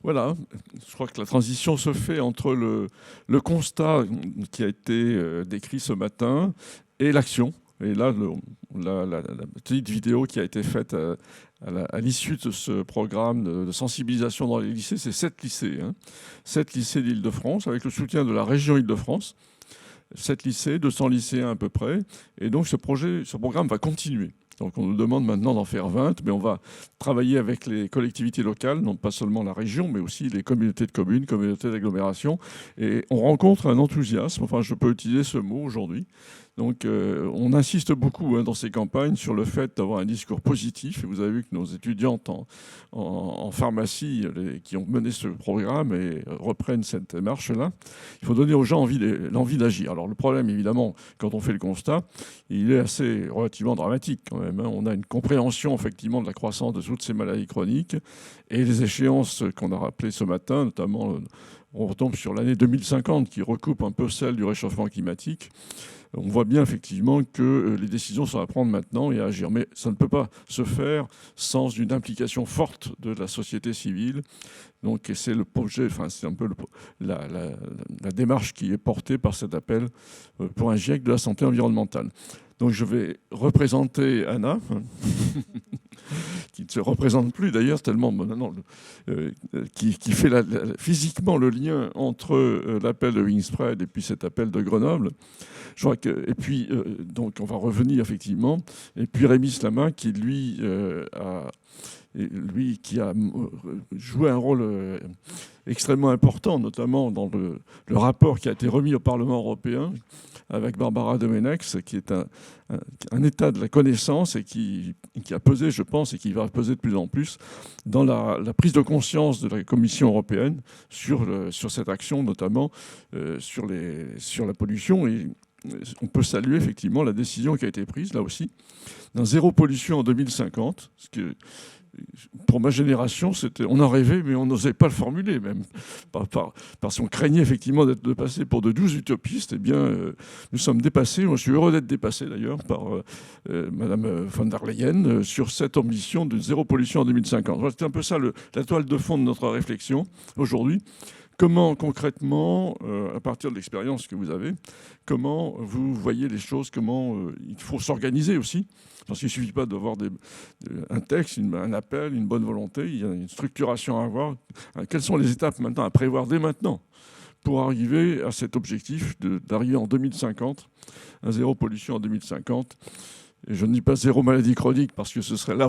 Voilà, je crois que la transition se fait entre le constat qui a été décrit ce matin et l'action. Et là, la petite vidéo qui a été faite à l'issue de ce programme de sensibilisation dans les lycées, c'est 7 lycées. 7 lycées d'Île-de-France, avec le soutien de la région Île-de-France. 7 lycées, 200 lycéens à peu près. Et donc ce programme va continuer. Donc on nous demande maintenant d'en faire 20, mais on va travailler avec les collectivités locales, non pas seulement la région, mais aussi les communautés de communes, communautés d'agglomération. Et on rencontre un enthousiasme, enfin je peux utiliser ce mot aujourd'hui. Donc on insiste beaucoup dans ces campagnes sur le fait d'avoir un discours positif. Et vous avez vu que nos étudiantes en pharmacie qui ont mené ce programme et reprennent cette démarche-là, il faut donner aux gens l'envie d'agir. Alors le problème, évidemment, quand on fait le constat, il est assez relativement dramatique quand même. On a une compréhension effectivement de la croissance de toutes ces maladies chroniques et les échéances qu'on a rappelées ce matin, notamment on retombe sur l'année 2050 qui recoupe un peu celle du réchauffement climatique. On voit bien effectivement que les décisions sont à prendre maintenant et à agir. Mais ça ne peut pas se faire sans une implication forte de la société civile. Donc c'est le projet, enfin c'est un peu la démarche qui est portée par cet appel pour un GIEC de la santé environnementale. Donc je vais représenter Anna, qui ne se représente plus d'ailleurs tellement qui fait physiquement le lien entre l'appel de Wingspread et puis cet appel de Grenoble. Je crois que, et puis donc on va revenir effectivement. Et puis Rémi Slama qui lui a joué un rôle extrêmement important, notamment dans le rapport qui a été remis au Parlement européen avec Barbara Domenex, qui est un état de la connaissance et qui a pesé, je pense, et qui va peser de plus en plus dans la prise de conscience de la Commission européenne sur cette action, notamment sur la pollution. Et on peut saluer effectivement la décision qui a été prise, là aussi, d'un zéro pollution en 2050, ce que pour ma génération, on en rêvait, mais on n'osait pas le formuler même. Parce qu'on craignait effectivement de passer pour de douces utopistes. Eh bien, nous sommes dépassés. Moi, je suis heureux d'être dépassé d'ailleurs par Madame von der Leyen sur cette ambition de zéro pollution en 2050. Voilà, c'était un peu ça la toile de fond de notre réflexion aujourd'hui. Comment concrètement, à partir de l'expérience que vous avez, comment vous voyez les choses, comment il faut s'organiser aussi? Parce qu'il ne suffit pas d'avoir un texte, un appel, une bonne volonté, il y a une structuration à avoir. Quelles sont les étapes maintenant à prévoir dès maintenant pour arriver à cet objectif d'arriver en 2050, à zéro pollution en 2050? Et je ne dis pas zéro maladie chronique parce que ce serait là,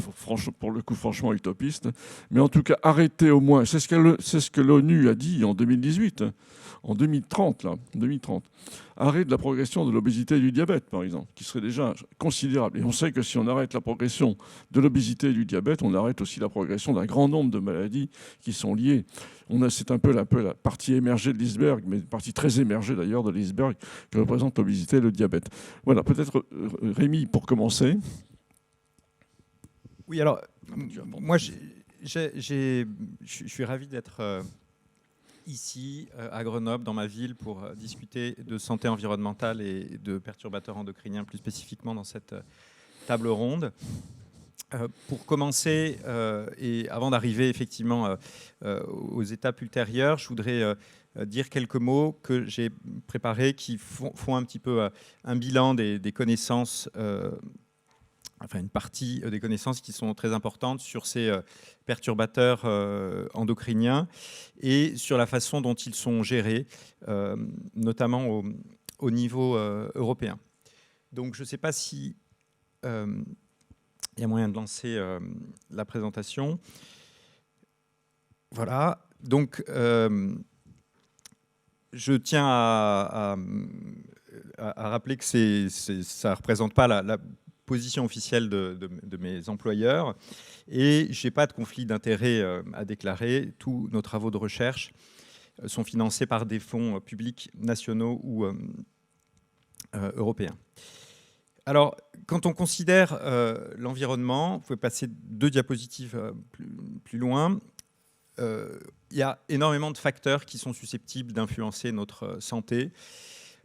pour le coup, franchement utopiste. Mais en tout cas, arrêter au moins. C'est ce que l'ONU a dit en 2018, en 2030, là, 2030. Arrêt de la progression de l'obésité et du diabète, par exemple, qui serait déjà considérable. Et on sait que si on arrête la progression de l'obésité et du diabète, on arrête aussi la progression d'un grand nombre de maladies qui sont liées. C'est un peu la partie émergée de l'iceberg, mais une partie très émergée d'ailleurs de l'iceberg que représente l'obésité et le diabète. Voilà, peut-être Rémi, pour commencer. Oui, alors, moi, je suis ravi d'être ici, à Grenoble, dans ma ville, pour discuter de santé environnementale et de perturbateurs endocriniens, plus spécifiquement dans cette table ronde. Pour commencer, et avant d'arriver effectivement aux étapes ultérieures, je voudrais dire quelques mots que j'ai préparés qui font un petit peu un bilan des connaissances, enfin une partie des connaissances qui sont très importantes sur ces perturbateurs endocriniens et sur la façon dont ils sont gérés, notamment au niveau européen. Donc je ne sais pas si il y a moyen de lancer la présentation. Voilà. Donc, je tiens à rappeler que ça ne représente pas la position officielle de mes employeurs et je n'ai pas de conflit d'intérêt à déclarer. Tous nos travaux de recherche sont financés par des fonds publics nationaux ou européens. Alors, quand on considère l'environnement, vous pouvez passer 2 diapositives plus loin, il y a énormément de facteurs qui sont susceptibles d'influencer notre santé,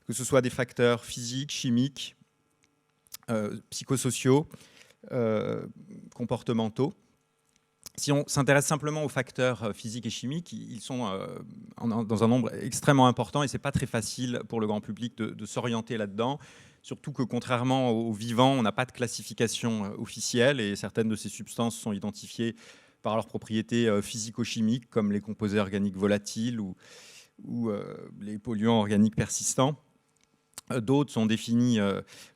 que ce soit des facteurs physiques, chimiques, psychosociaux, comportementaux. Si on s'intéresse simplement aux facteurs physiques et chimiques, ils sont dans un nombre extrêmement important et ce n'est pas très facile pour le grand public de s'orienter là-dedans. Surtout que contrairement aux vivants, on n'a pas de classification officielle et certaines de ces substances sont identifiées par leurs propriétés physico-chimiques comme les composés organiques volatiles ou les polluants organiques persistants. D'autres sont définis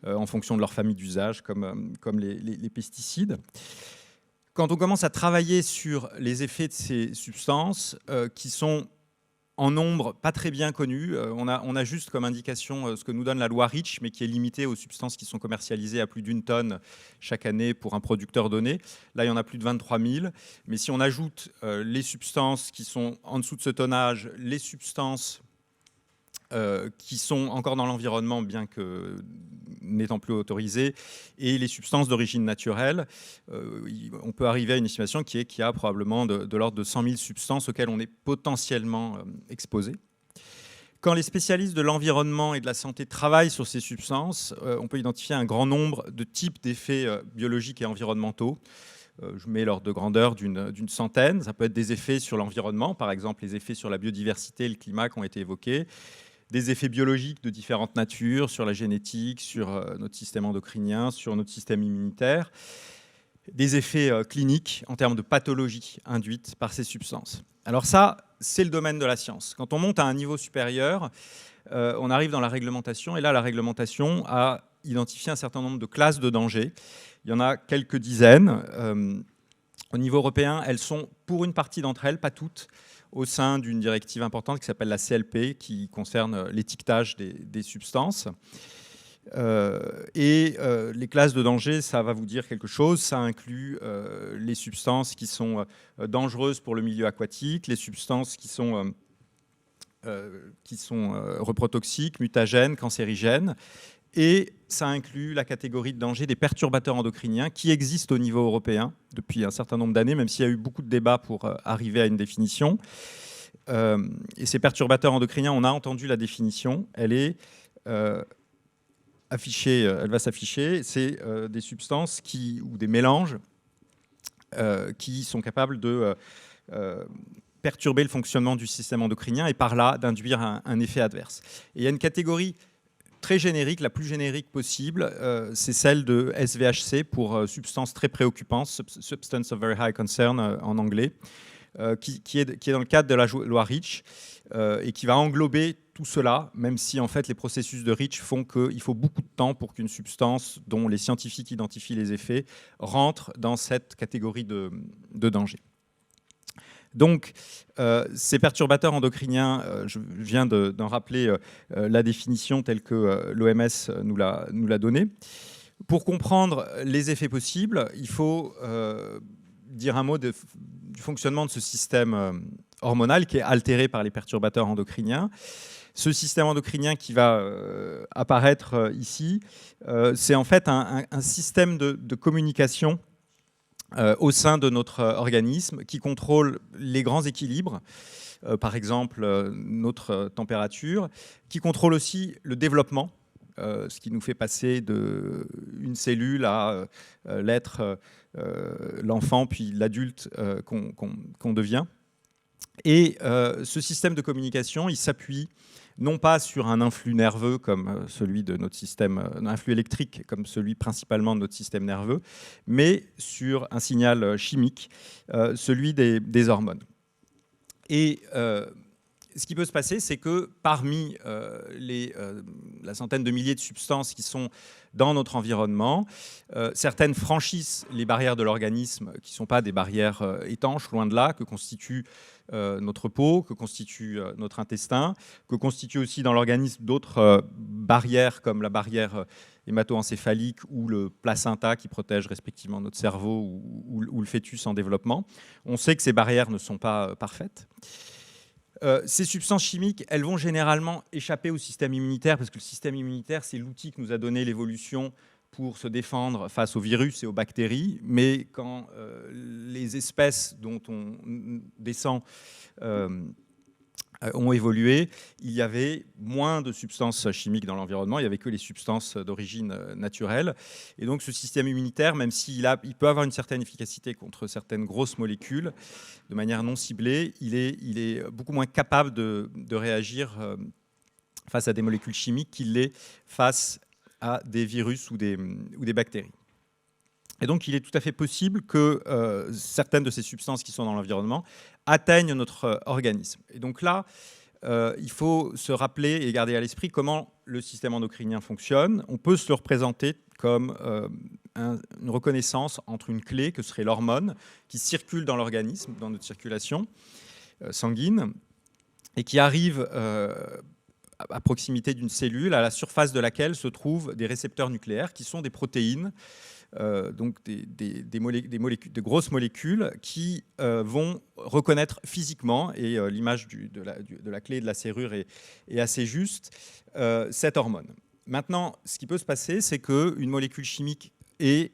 en fonction de leur famille d'usage comme les pesticides. Quand on commence à travailler sur les effets de ces substances, qui sont en nombre pas très bien connu, on a juste comme indication ce que nous donne la loi REACH, mais qui est limitée aux substances qui sont commercialisées à plus d'1 tonne chaque année pour un producteur donné. Là, il y en a plus de 23 000. Mais si on ajoute les substances qui sont en dessous de ce tonnage, les substances qui sont encore dans l'environnement, bien que n'étant plus autorisées, et les substances d'origine naturelle, on peut arriver à une estimation qu'il y a probablement de l'ordre de 100 000 substances auxquelles on est potentiellement exposé. Quand les spécialistes de l'environnement et de la santé travaillent sur ces substances, on peut identifier un grand nombre de types d'effets biologiques et environnementaux. Je mets l'ordre de grandeur d'une centaine. Ça peut être des effets sur l'environnement, par exemple les effets sur la biodiversité et le climat qui ont été évoqués, des effets biologiques de différentes natures, sur la génétique, sur notre système endocrinien, sur notre système immunitaire, des effets cliniques en termes de pathologies induites par ces substances. Alors ça, c'est le domaine de la science. Quand on monte à un niveau supérieur, on arrive dans la réglementation, et là, la réglementation a identifié un certain nombre de classes de danger. Il y en a quelques dizaines. Au niveau européen, elles sont, pour une partie d'entre elles, pas toutes, au sein d'une directive importante qui s'appelle la CLP, qui concerne l'étiquetage des substances. Les classes de danger, ça va vous dire quelque chose. Ça inclut les substances qui sont dangereuses pour le milieu aquatique, les substances qui sont reprotoxiques, mutagènes, cancérigènes. Et ça inclut la catégorie de danger des perturbateurs endocriniens qui existent au niveau européen depuis un certain nombre d'années, même s'il y a eu beaucoup de débats pour arriver à une définition. Et ces perturbateurs endocriniens, on a entendu la définition, elle est affichée, elle va s'afficher. C'est des substances ou des mélanges qui sont capables de perturber le fonctionnement du système endocrinien et par là d'induire un effet adverse. Et il y a une catégorie très générique, la plus générique possible, c'est celle de SVHC pour substance très préoccupante, Substance of Very High Concern en anglais, qui est dans le cadre de la loi REACH et qui va englober tout cela, même si en fait les processus de REACH font qu'il faut beaucoup de temps pour qu'une substance dont les scientifiques identifient les effets rentre dans cette catégorie de danger. Donc, ces perturbateurs endocriniens, je viens d'en rappeler la définition telle que l'OMS nous l'a donnée. Pour comprendre les effets possibles, il faut dire un mot du fonctionnement de ce système hormonal qui est altéré par les perturbateurs endocriniens. Ce système endocrinien qui va apparaître ici, c'est en fait un système de communication au sein de notre organisme qui contrôle les grands équilibres, par exemple notre température, qui contrôle aussi le développement, ce qui nous fait passer d'une cellule à l'être, l'enfant, puis l'adulte qu'on devient. Et ce système de communication, il s'appuie non pas sur un influx nerveux comme celui de notre système, un influx électrique comme celui principalement de notre système nerveux, mais sur un signal chimique, celui des hormones. Et ce qui peut se passer, c'est que parmi la centaine de milliers de substances qui sont dans notre environnement, certaines franchissent les barrières de l'organisme, qui ne sont pas des barrières étanches, loin de là, que constitue notre peau, que constitue notre intestin, que constituent aussi dans l'organisme d'autres barrières, comme la barrière hémato-encéphalique ou le placenta qui protège respectivement notre cerveau ou le fœtus en développement. On sait que ces barrières ne sont pas parfaites. Ces substances chimiques, elles vont généralement échapper au système immunitaire parce que le système immunitaire, c'est l'outil que nous a donné l'évolution pour se défendre face aux virus et aux bactéries. Mais quand les espèces dont on descend ont évolué, il y avait moins de substances chimiques dans l'environnement, il n'y avait que les substances d'origine naturelle. Et donc ce système immunitaire, même s'il peut avoir une certaine efficacité contre certaines grosses molécules, de manière non ciblée, il est beaucoup moins capable de réagir face à des molécules chimiques qu'il l'est face à des virus ou des bactéries. Et donc, il est tout à fait possible que certaines de ces substances qui sont dans l'environnement atteignent notre organisme. Et donc là, il faut se rappeler et garder à l'esprit comment le système endocrinien fonctionne. On peut se le représenter comme une reconnaissance entre une clé, que serait l'hormone, qui circule dans l'organisme, dans notre circulation sanguine, et qui arrive à proximité d'une cellule, à la surface de laquelle se trouvent des récepteurs nucléaires, qui sont des protéines, donc des grosses molécules qui vont reconnaître physiquement, et l'image de la clé et de la serrure est assez juste, cette hormone. Maintenant, ce qui peut se passer, c'est qu'une molécule chimique est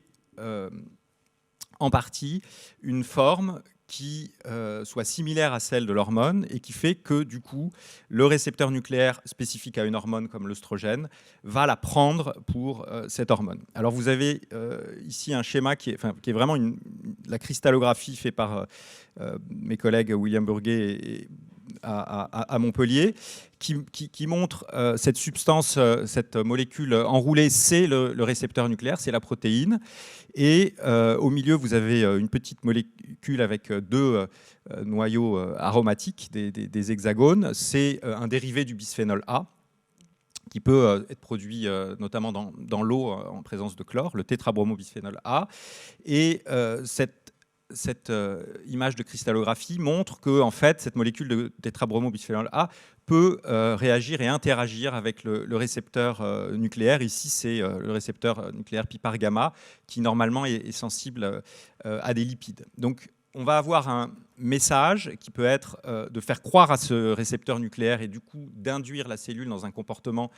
en partie une forme qui soit similaire à celle de l'hormone et qui fait que, du coup, le récepteur nucléaire spécifique à une hormone comme l'œstrogène va la prendre pour cette hormone. Alors, vous avez ici un schéma qui est vraiment la cristallographie faite par mes collègues William Burguet à Montpellier, qui montre cette substance, cette molécule enroulée, c'est le récepteur nucléaire, c'est la protéine. Et au milieu, vous avez une petite molécule avec deux noyaux aromatiques, des hexagones. C'est un dérivé du bisphénol A, qui peut être produit notamment dans l'eau en présence de chlore, le tétrabromobisphénol A. Et cette image de cristallographie montre que en fait, cette molécule de tétrabromobisphénol A peut réagir et interagir avec le récepteur nucléaire. Ici, c'est le récepteur nucléaire PIPAR gamma qui normalement est sensible à des lipides. Donc, on va avoir un message qui peut être de faire croire à ce récepteur nucléaire et du coup d'induire la cellule dans un comportement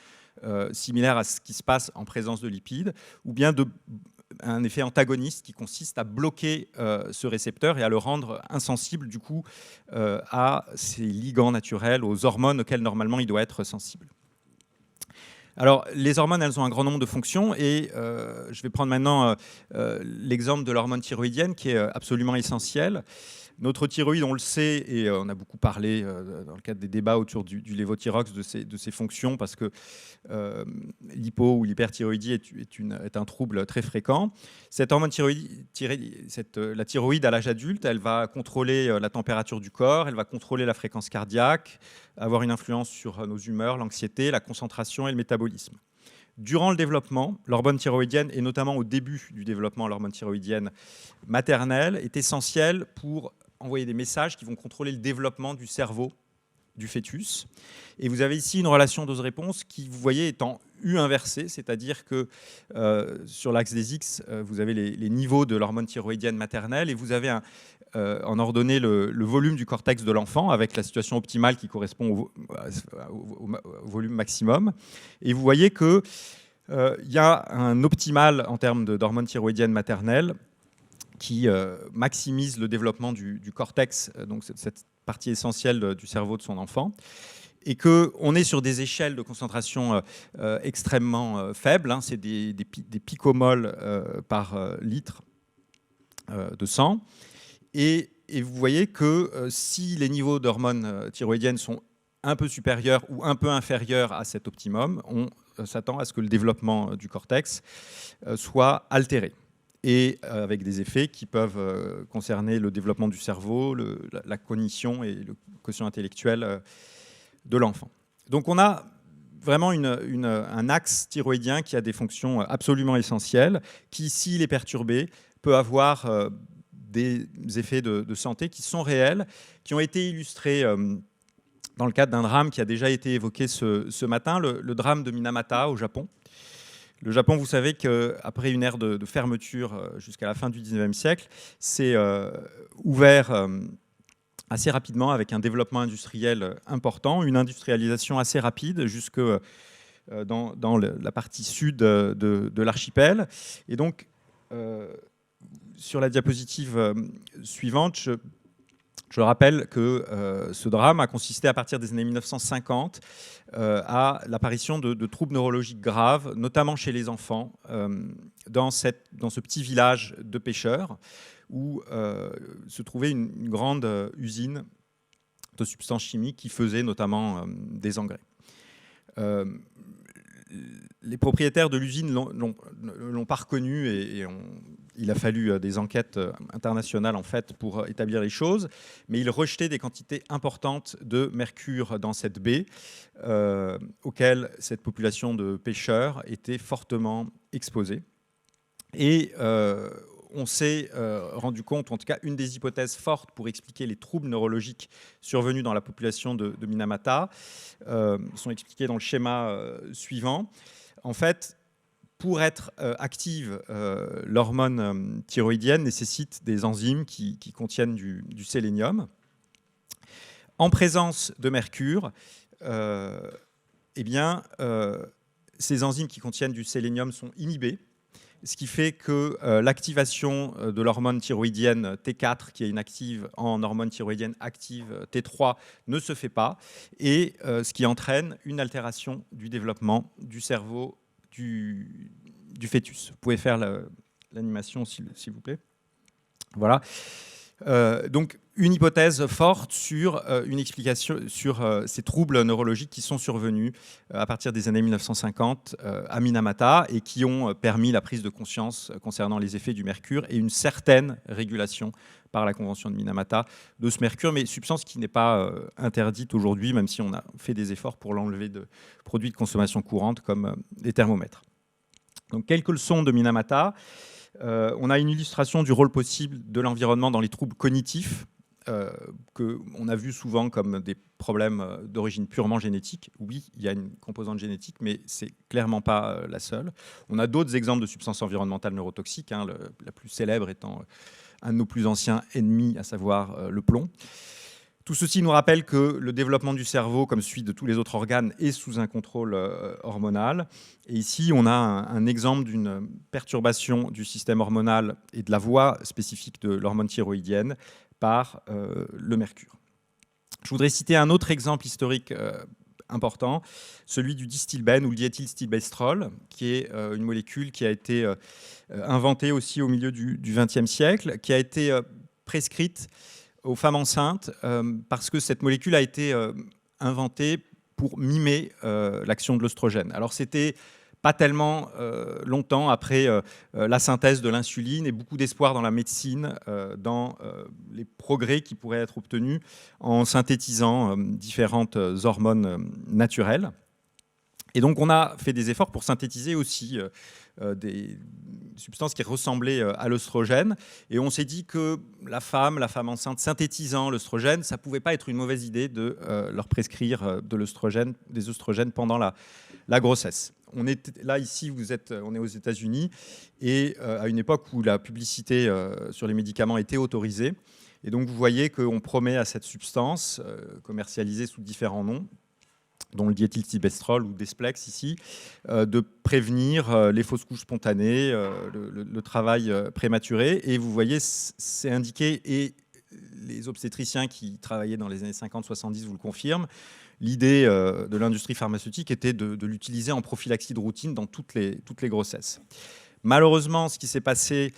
similaire à ce qui se passe en présence de lipides, ou bien un effet antagoniste qui consiste à bloquer ce récepteur et à le rendre insensible du coup à ces ligands naturels, aux hormones auxquelles normalement il doit être sensible. Alors, les hormones, elles ont un grand nombre de fonctions et je vais prendre maintenant l'exemple de l'hormone thyroïdienne qui est absolument essentielle. Notre thyroïde, on le sait, et on a beaucoup parlé dans le cadre des débats autour du lévothyrox de ses fonctions, parce que l'hypo ou l'hyperthyroïdie est un trouble très fréquent. Cette hormone la thyroïde à l'âge adulte, elle va contrôler la température du corps, elle va contrôler la fréquence cardiaque, avoir une influence sur nos humeurs, l'anxiété, la concentration et le métabolisme. Durant le développement, l'hormone thyroïdienne, et notamment au début du développement, l'hormone thyroïdienne maternelle, est essentielle pour envoyer des messages qui vont contrôler le développement du cerveau du fœtus. Et vous avez ici une relation dose-réponse qui, vous voyez, est en U inversée, c'est-à-dire que sur l'axe des X, vous avez les niveaux de l'hormone thyroïdienne maternelle et vous avez en ordonnée le volume du cortex de l'enfant avec la situation optimale qui correspond au volume maximum. Et vous voyez qu'il y a un optimal en termes d'hormone thyroïdienne maternelle qui maximise le développement du cortex, donc cette partie essentielle du cerveau de son enfant, et qu'on est sur des échelles de concentration extrêmement faibles, hein, c'est des picomoles par litre de sang, et vous voyez que si les niveaux d'hormones thyroïdiennes sont un peu supérieurs ou un peu inférieurs à cet optimum, on s'attend à ce que le développement du cortex soit altéré, et avec des effets qui peuvent concerner le développement du cerveau, la cognition et le quotient intellectuel de l'enfant. Donc on a vraiment un axe thyroïdien qui a des fonctions absolument essentielles, qui, s'il est perturbé, peut avoir des effets de santé qui sont réels, qui ont été illustrés dans le cadre d'un drame qui a déjà été évoqué ce matin, le drame de Minamata au Japon. Le Japon, vous savez qu'après une ère de fermeture jusqu'à la fin du 19e siècle, s'est ouvert assez rapidement avec un développement industriel important, une industrialisation assez rapide jusque dans la partie sud de l'archipel. Et donc, sur la diapositive suivante, Je rappelle que ce drame a consisté à partir des années 1950 à l'apparition de troubles neurologiques graves, notamment chez les enfants, dans ce petit village de pêcheurs où se trouvait une grande usine de substances chimiques qui faisait notamment des engrais. Les propriétaires de l'usine l'ont pas reconnu et il a fallu des enquêtes internationales en fait pour établir les choses, mais ils rejetaient des quantités importantes de mercure dans cette baie auxquelles cette population de pêcheurs était fortement exposée. Et on s'est rendu compte, en tout cas une des hypothèses fortes pour expliquer les troubles neurologiques survenus dans la population de Minamata sont expliqués dans le schéma suivant. En fait, pour être active, l'hormone thyroïdienne nécessite des enzymes qui contiennent du sélénium. En présence de mercure, ces enzymes qui contiennent du sélénium sont inhibées, ce qui fait que l'activation de l'hormone thyroïdienne T4, qui est une active en hormone thyroïdienne active T3, ne se fait pas, et ce qui entraîne une altération du développement du cerveau du fœtus. Vous pouvez faire l'animation, s'il vous plaît. Voilà. Donc, une hypothèse forte sur une explication sur ces troubles neurologiques qui sont survenus à partir des années 1950 à Minamata et qui ont permis la prise de conscience concernant les effets du mercure et une certaine régulation par la Convention de Minamata de ce mercure, mais substance qui n'est pas interdite aujourd'hui, même si on a fait des efforts pour l'enlever de produits de consommation courante comme les thermomètres. Donc, quelques leçons de Minamata. On a une illustration du rôle possible de l'environnement dans les troubles cognitifs, qu'on a vu souvent comme des problèmes d'origine purement génétique. Oui, il y a une composante génétique, mais ce n'est clairement pas la seule. On a d'autres exemples de substances environnementales neurotoxiques, la plus célèbre étant un de nos plus anciens ennemis, à savoir le plomb. Tout ceci nous rappelle que le développement du cerveau, comme celui de tous les autres organes, est sous un contrôle hormonal. Et ici, on a un exemple d'une perturbation du système hormonal et de la voie spécifique de l'hormone thyroïdienne par le mercure. Je voudrais citer un autre exemple historique important, celui du distilbène ou le diéthylstilbestrol, qui est une molécule qui a été inventée aussi au milieu du XXe siècle, qui a été prescrite aux femmes enceintes parce que cette molécule a été inventée pour mimer l'action de l'œstrogène. Alors c'était pas tellement longtemps après la synthèse de l'insuline et beaucoup d'espoir dans la médecine, dans les progrès qui pourraient être obtenus en synthétisant différentes hormones naturelles. Et donc on a fait des efforts pour synthétiser aussi des substances qui ressemblaient à l'œstrogène. Et on s'est dit que la femme enceinte synthétisant l'œstrogène, ça ne pouvait pas être une mauvaise idée de leur prescrire des œstrogènes pendant la grossesse. On est là, ici, on est aux États-Unis, et à une époque où la publicité sur les médicaments était autorisée. Et donc vous voyez qu'on promet à cette substance, commercialisée sous différents noms, dont le diéthylstilbestrol ou Desplex ici, de prévenir les fausses couches spontanées, le travail prématuré. Et vous voyez, c'est indiqué, et les obstétriciens qui travaillaient dans les années 50-70 vous le confirment, l'idée de l'industrie pharmaceutique était de l'utiliser en prophylaxie de routine dans toutes les grossesses. Malheureusement, ce qui s'est passé,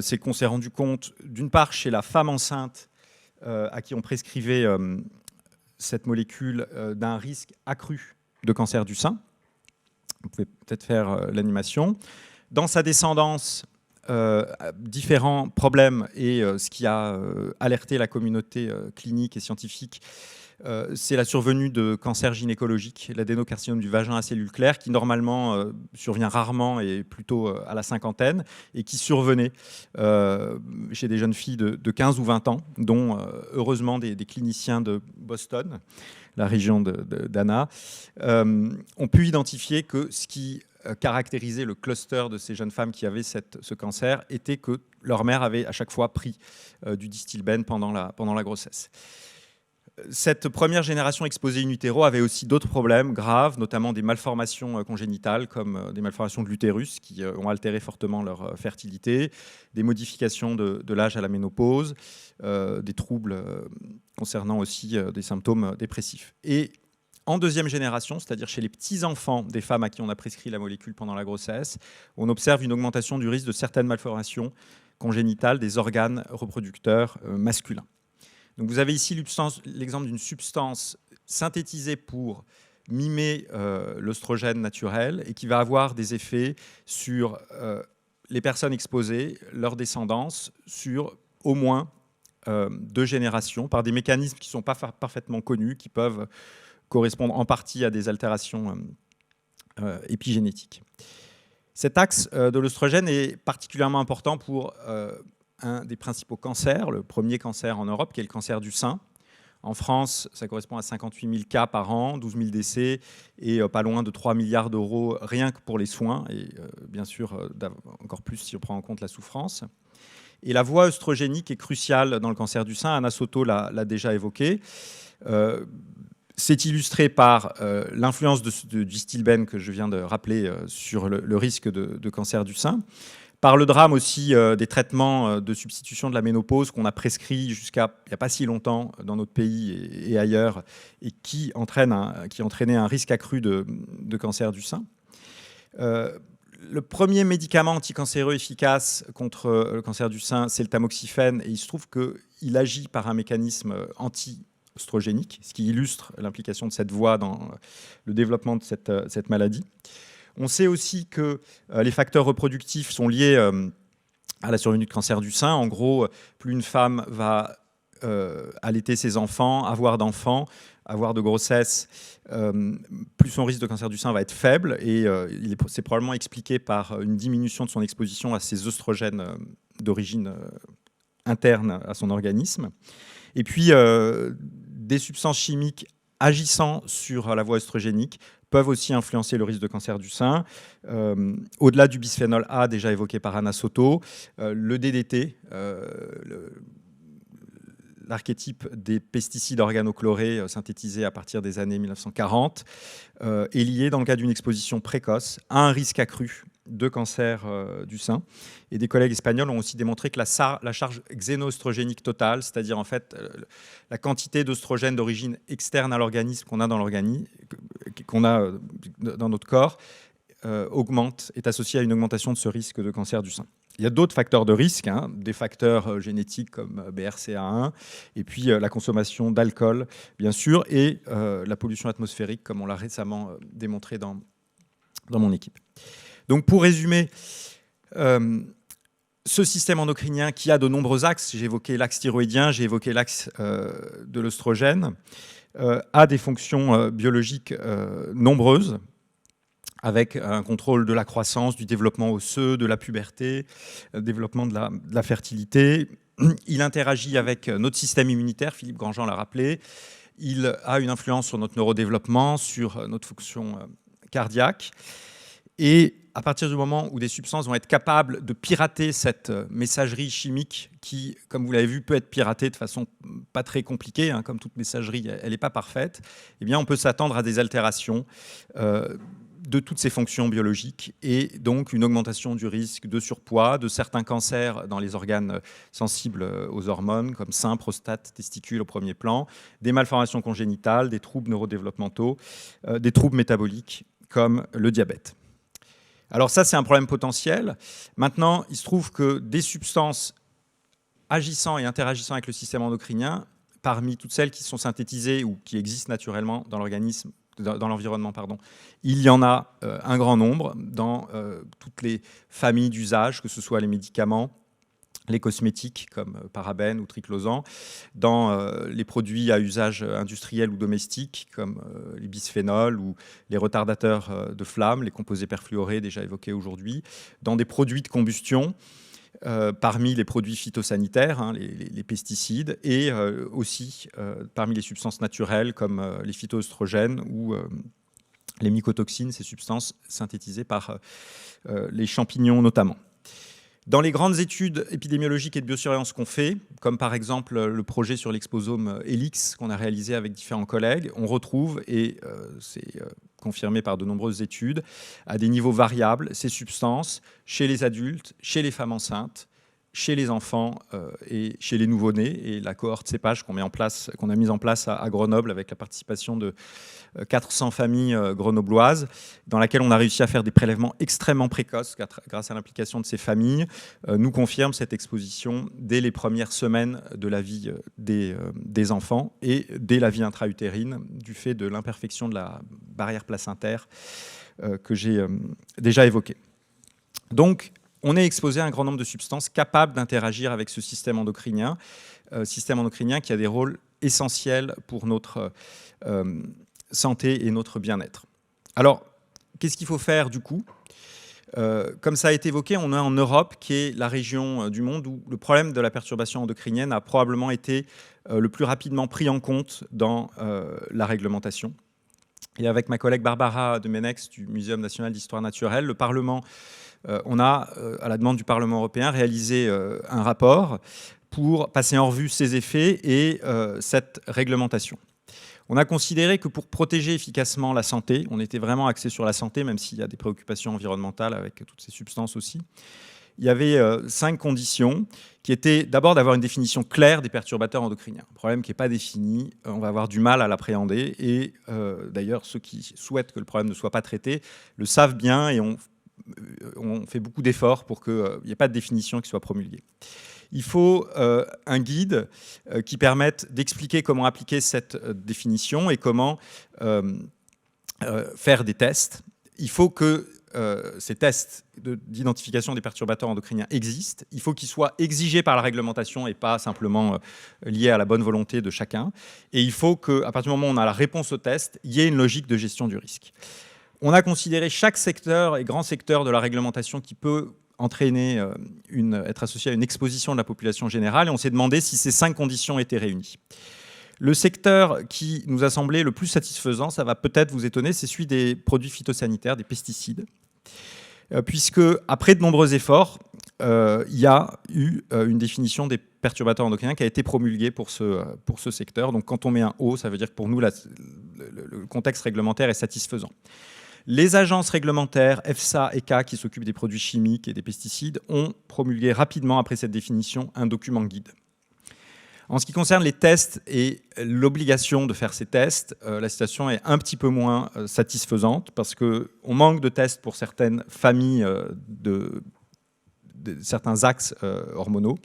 c'est qu'on s'est rendu compte, d'une part, chez la femme enceinte à qui on prescrivait cette molécule, d'un risque accru de cancer du sein. Vous pouvez peut-être faire l'animation. Dans sa descendance, différents problèmes, et ce qui a alerté la communauté clinique et scientifique, c'est la survenue de cancers gynécologiques, l'adénocarcinome du vagin à cellules claires, qui normalement survient rarement et plutôt à la cinquantaine, et qui survenait chez des jeunes filles de 15 ou 20 ans, dont heureusement des cliniciens de Boston, la région d'Anna, ont pu identifier que ce qui caractérisait le cluster de ces jeunes femmes qui avaient ce cancer était que leur mère avait à chaque fois pris du distilbène pendant la grossesse. cette première génération exposée in utero avait aussi d'autres problèmes graves, notamment des malformations congénitales, comme des malformations de l'utérus qui ont altéré fortement leur fertilité, des modifications de l'âge à la ménopause, des troubles concernant aussi des symptômes dépressifs. Et en deuxième génération, c'est-à-dire chez les petits-enfants des femmes à qui on a prescrit la molécule pendant la grossesse, on observe une augmentation du risque de certaines malformations congénitales des organes reproducteurs masculins. Donc vous avez ici l'exemple d'une substance synthétisée pour mimer l'œstrogène naturel et qui va avoir des effets sur les personnes exposées, leur descendance, sur au moins 2 générations, par des mécanismes qui ne sont pas parfaitement connus, qui peuvent correspondre en partie à des altérations épigénétiques. Cet axe de l'œstrogène est particulièrement important pour un des principaux cancers, le premier cancer en Europe, qui est le cancer du sein. En France, ça correspond à 58 000 cas par an, 12 000 décès et pas loin de 3 milliards d'euros rien que pour les soins, et bien sûr encore plus si on prend en compte la souffrance. Et la voie œstrogénique est cruciale dans le cancer du sein, Anna Soto l'a déjà évoqué. C'est illustré par l'influence de Gistilben que je viens de rappeler sur le risque de cancer du sein, par le drame aussi des traitements de substitution de la ménopause qu'on a prescrits jusqu'à il n'y a pas si longtemps dans notre pays et ailleurs, et qui entraînaient un risque accru de cancer du sein. Le premier médicament anticancéreux efficace contre le cancer du sein, c'est le tamoxifène, et il se trouve qu'il agit par un mécanisme anti-œstrogénique, ce qui illustre l'implication de cette voie dans le développement de cette maladie. On sait aussi que les facteurs reproductifs sont liés à la survenue de cancer du sein. En gros, plus une femme va allaiter ses enfants, avoir d'enfants, avoir de grossesse, plus son risque de cancer du sein va être faible. Et c'est probablement expliqué par une diminution de son exposition à ces œstrogènes d'origine interne à son organisme. Et puis, des substances chimiques agissant sur la voie œstrogénique peuvent aussi influencer le risque de cancer du sein. Au-delà du bisphénol A, déjà évoqué par Anna Soto, le DDT, l'archétype des pesticides organochlorés synthétisés à partir des années 1940, est lié, dans le cas d'une exposition précoce, à un risque accru de cancer du sein. Et des collègues espagnols ont aussi démontré que la charge xénoœstrogénique totale, c'est-à-dire en fait la quantité d'œstrogène d'origine externe à l'organisme qu'on a dans notre corps, est associée à une augmentation de ce risque de cancer du sein. Il y a d'autres facteurs de risque, des facteurs génétiques comme BRCA1, et puis la consommation d'alcool, bien sûr, et la pollution atmosphérique, comme on l'a récemment démontré dans mon équipe. Donc pour résumer, ce système endocrinien qui a de nombreux axes, j'ai évoqué l'axe thyroïdien, j'ai évoqué l'axe de l'œstrogène, a des fonctions biologiques nombreuses, avec un contrôle de la croissance, du développement osseux, de la puberté, développement de la fertilité. Il interagit avec notre système immunitaire, Philippe Grandjean l'a rappelé. Il a une influence sur notre neurodéveloppement, sur notre fonction cardiaque. Et à partir du moment où des substances vont être capables de pirater cette messagerie chimique qui, comme vous l'avez vu, peut être piratée de façon pas très compliquée, comme toute messagerie, elle n'est pas parfaite, eh bien, on peut s'attendre à des altérations de toutes ces fonctions biologiques et donc une augmentation du risque de surpoids, de certains cancers dans les organes sensibles aux hormones, comme sein, prostate, testicules au premier plan, des malformations congénitales, des troubles neurodéveloppementaux, des troubles métaboliques comme le diabète. Alors ça, c'est un problème potentiel. Maintenant, il se trouve que des substances agissant et interagissant avec le système endocrinien, parmi toutes celles qui sont synthétisées ou qui existent naturellement dans l'organisme, dans l'environnement, il y en a un grand nombre dans toutes les familles d'usage, que ce soit les médicaments, les cosmétiques comme parabènes ou triclosan, dans les produits à usage industriel ou domestique comme les bisphénols ou les retardateurs de flamme, les composés perfluorés déjà évoqués aujourd'hui, dans des produits de combustion, parmi les produits phytosanitaires, les pesticides, et aussi parmi les substances naturelles comme les phytoœstrogènes ou les mycotoxines, ces substances synthétisées par les champignons notamment. Dans les grandes études épidémiologiques et de biosurveillance qu'on fait, comme par exemple le projet sur l'exposome Helix qu'on a réalisé avec différents collègues, on retrouve, et c'est confirmé par de nombreuses études, à des niveaux variables, ces substances chez les adultes, chez les femmes enceintes, chez les enfants et chez les nouveau-nés. Et la cohorte cépage qu'on a mise en place à Grenoble avec la participation de 400 familles grenobloises, dans laquelle on a réussi à faire des prélèvements extrêmement précoces grâce à l'implication de ces familles, nous confirme cette exposition dès les premières semaines de la vie des enfants et dès la vie intra-utérine, du fait de l'imperfection de la barrière placentaire que j'ai déjà évoquée. Donc, on est exposé à un grand nombre de substances capables d'interagir avec ce système endocrinien qui a des rôles essentiels pour notre santé et notre bien-être. Alors, qu'est-ce qu'il faut faire du coup ? Comme ça a été évoqué, on est en Europe, qui est la région du monde où le problème de la perturbation endocrinienne a probablement été le plus rapidement pris en compte dans la réglementation. Et avec ma collègue Barbara Domenech du Muséum national d'histoire naturelle, le Parlement, on a, à la demande du Parlement européen, réalisé un rapport pour passer en revue ces effets et cette réglementation. On a considéré que pour protéger efficacement la santé, on était vraiment axé sur la santé, même s'il y a des préoccupations environnementales avec toutes ces substances aussi, il y avait 5 conditions qui étaient d'abord d'avoir une définition claire des perturbateurs endocriniens. Un problème qui n'est pas défini, on va avoir du mal à l'appréhender et d'ailleurs ceux qui souhaitent que le problème ne soit pas traité le savent bien et on fait beaucoup d'efforts pour qu'il n'y ait pas de définition qui soit promulguée. Il faut un guide qui permette d'expliquer comment appliquer cette définition et comment faire des tests. Il faut que ces tests d'identification des perturbateurs endocriniens existent. Il faut qu'ils soient exigés par la réglementation et pas simplement liés à la bonne volonté de chacun. Et il faut qu'à partir du moment où on a la réponse au test, il y ait une logique de gestion du risque. On a considéré chaque secteur et grand secteur de la réglementation qui peut entraîner être associé à une exposition de la population générale et on s'est demandé si ces 5 conditions étaient réunies. Le secteur qui nous a semblé le plus satisfaisant, ça va peut-être vous étonner, c'est celui des produits phytosanitaires, des pesticides, puisque après de nombreux efforts, il y a eu une définition des perturbateurs endocriniens qui a été promulguée pour ce secteur. Donc quand on met un O, ça veut dire que pour nous, le contexte réglementaire est satisfaisant. Les agences réglementaires, EFSA, ECHA, qui s'occupent des produits chimiques et des pesticides, ont promulgué rapidement après cette définition un document guide. En ce qui concerne les tests et l'obligation de faire ces tests, la situation est un petit peu moins satisfaisante parce qu'on manque de tests pour certaines familles de certains axes hormonaux,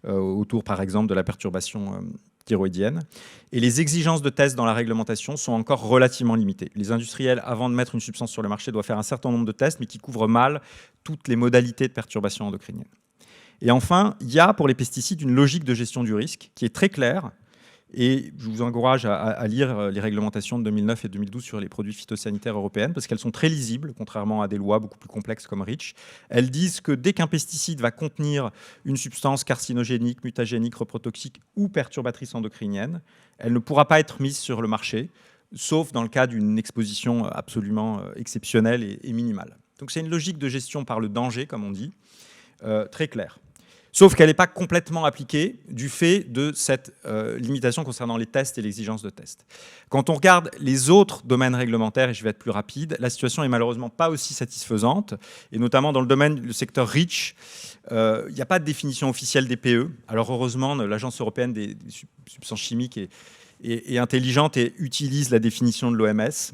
autour par exemple de la perturbation thyroïdienne. Et les exigences de tests dans la réglementation sont encore relativement limitées. Les industriels, avant de mettre une substance sur le marché, doivent faire un certain nombre de tests, mais qui couvrent mal toutes les modalités de perturbation endocrinienne. Et enfin, il y a pour les pesticides une logique de gestion du risque qui est très claire. Et je vous encourage à lire les réglementations de 2009 et 2012 sur les produits phytosanitaires européennes parce qu'elles sont très lisibles, contrairement à des lois beaucoup plus complexes comme REACH. Elles disent que dès qu'un pesticide va contenir une substance carcinogénique, mutagénique, reprotoxique ou perturbatrice endocrinienne, elle ne pourra pas être mise sur le marché, sauf dans le cas d'une exposition absolument exceptionnelle et minimale. Donc c'est une logique de gestion par le danger, comme on dit, très claire. Sauf qu'elle n'est pas complètement appliquée du fait de cette limitation concernant les tests et l'exigence de tests. Quand on regarde les autres domaines réglementaires, et je vais être plus rapide, la situation est malheureusement pas aussi satisfaisante, et notamment dans le domaine du secteur REACH, il n'y a pas de définition officielle des PE. Alors heureusement, l'Agence européenne des substances chimiques est intelligente et utilise la définition de l'OMS.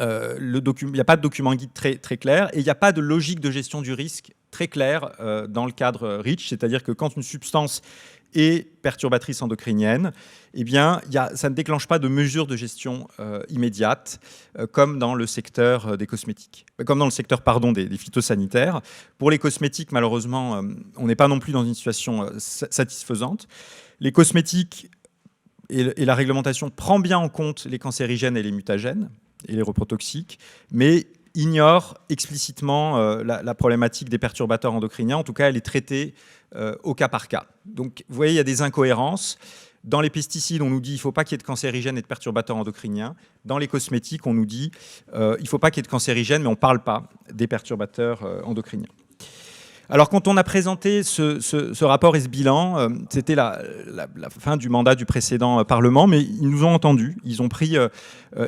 Il n'y a pas de document guide très clair et il n'y a pas de logique de gestion du risque très claire dans le cadre REACH, c'est-à-dire que quand une substance est perturbatrice endocrinienne, eh bien, ça ne déclenche pas de mesures de gestion immédiates, comme dans le secteur des cosmétiques, comme dans le secteur des phytosanitaires. Pour les cosmétiques, malheureusement, on n'est pas non plus dans une situation satisfaisante. Les cosmétiques et la réglementation prend bien en compte les cancérigènes et les mutagènes et les reprotoxiques, mais ignore explicitement la problématique des perturbateurs endocriniens. En tout cas, elle est traitée au cas par cas. Donc, vous voyez, il y a des incohérences. Dans les pesticides, on nous dit qu'il ne faut pas qu'il y ait de cancérigènes et de perturbateurs endocriniens. Dans les cosmétiques, on nous dit qu'il ne faut pas qu'il y ait de cancérigènes, mais on ne parle pas des perturbateurs endocriniens. Alors, quand on a présenté ce rapport et ce bilan, c'était la fin du mandat du précédent Parlement, mais ils nous ont entendus. Ils ont pris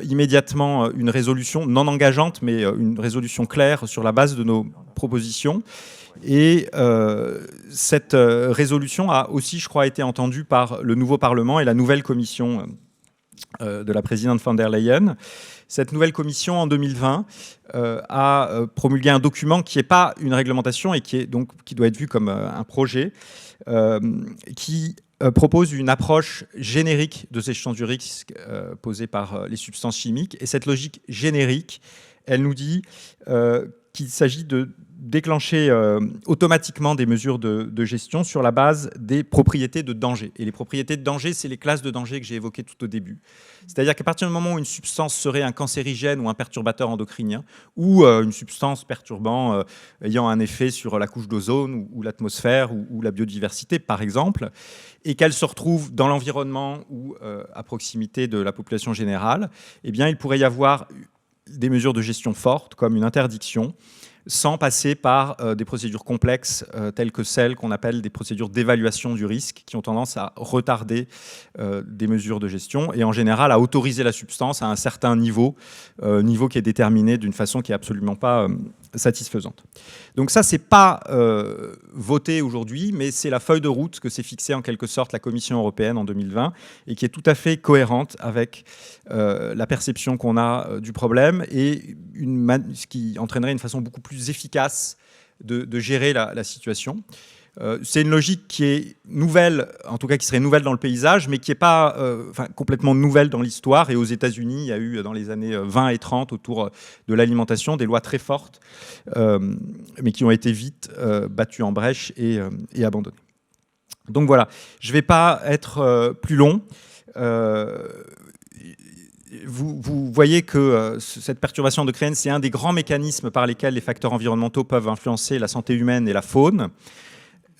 immédiatement une résolution non engageante, mais une résolution claire sur la base de nos propositions. Et cette résolution a aussi, je crois, été entendue par le nouveau Parlement et la nouvelle commission de la présidente von der Leyen. Cette nouvelle commission, en 2020, a promulgué un document qui n'est pas une réglementation et qui doit être vu comme un projet, qui propose une approche générique de gestion du risque posée par les substances chimiques. Et cette logique générique, elle nous dit qu'il s'agit de déclencher automatiquement des mesures de gestion sur la base des propriétés de danger. Et les propriétés de danger, c'est les classes de danger que j'ai évoquées tout au début. C'est-à-dire qu'à partir du moment où une substance serait un cancérigène ou un perturbateur endocrinien, ou une substance perturbant ayant un effet sur la couche d'ozone ou l'atmosphère ou la biodiversité, par exemple, et qu'elle se retrouve dans l'environnement ou à proximité de la population générale, eh bien, il pourrait y avoir des mesures de gestion fortes, comme une interdiction, sans passer par des procédures complexes telles que celles qu'on appelle des procédures d'évaluation du risque, qui ont tendance à retarder des mesures de gestion et en général à autoriser la substance à un certain niveau qui est déterminé d'une façon qui n'est absolument pas satisfaisante. Donc ça, c'est pas voté aujourd'hui, mais c'est la feuille de route que s'est fixée en quelque sorte la Commission européenne en 2020 et qui est tout à fait cohérente avec la perception qu'on a du problème et ce qui entraînerait une façon beaucoup plus efficace de gérer la situation. C'est une logique qui est nouvelle, en tout cas qui serait nouvelle dans le paysage, mais qui n'est pas complètement nouvelle dans l'histoire. Et aux États-Unis, il y a eu dans les années 20 et 30 autour de l'alimentation des lois très fortes, mais qui ont été vite battues en brèche et abandonnées. Donc voilà, je ne vais pas être plus long. Vous voyez que cette perturbation endocrinienne, c'est un des grands mécanismes par lesquels les facteurs environnementaux peuvent influencer la santé humaine et la faune.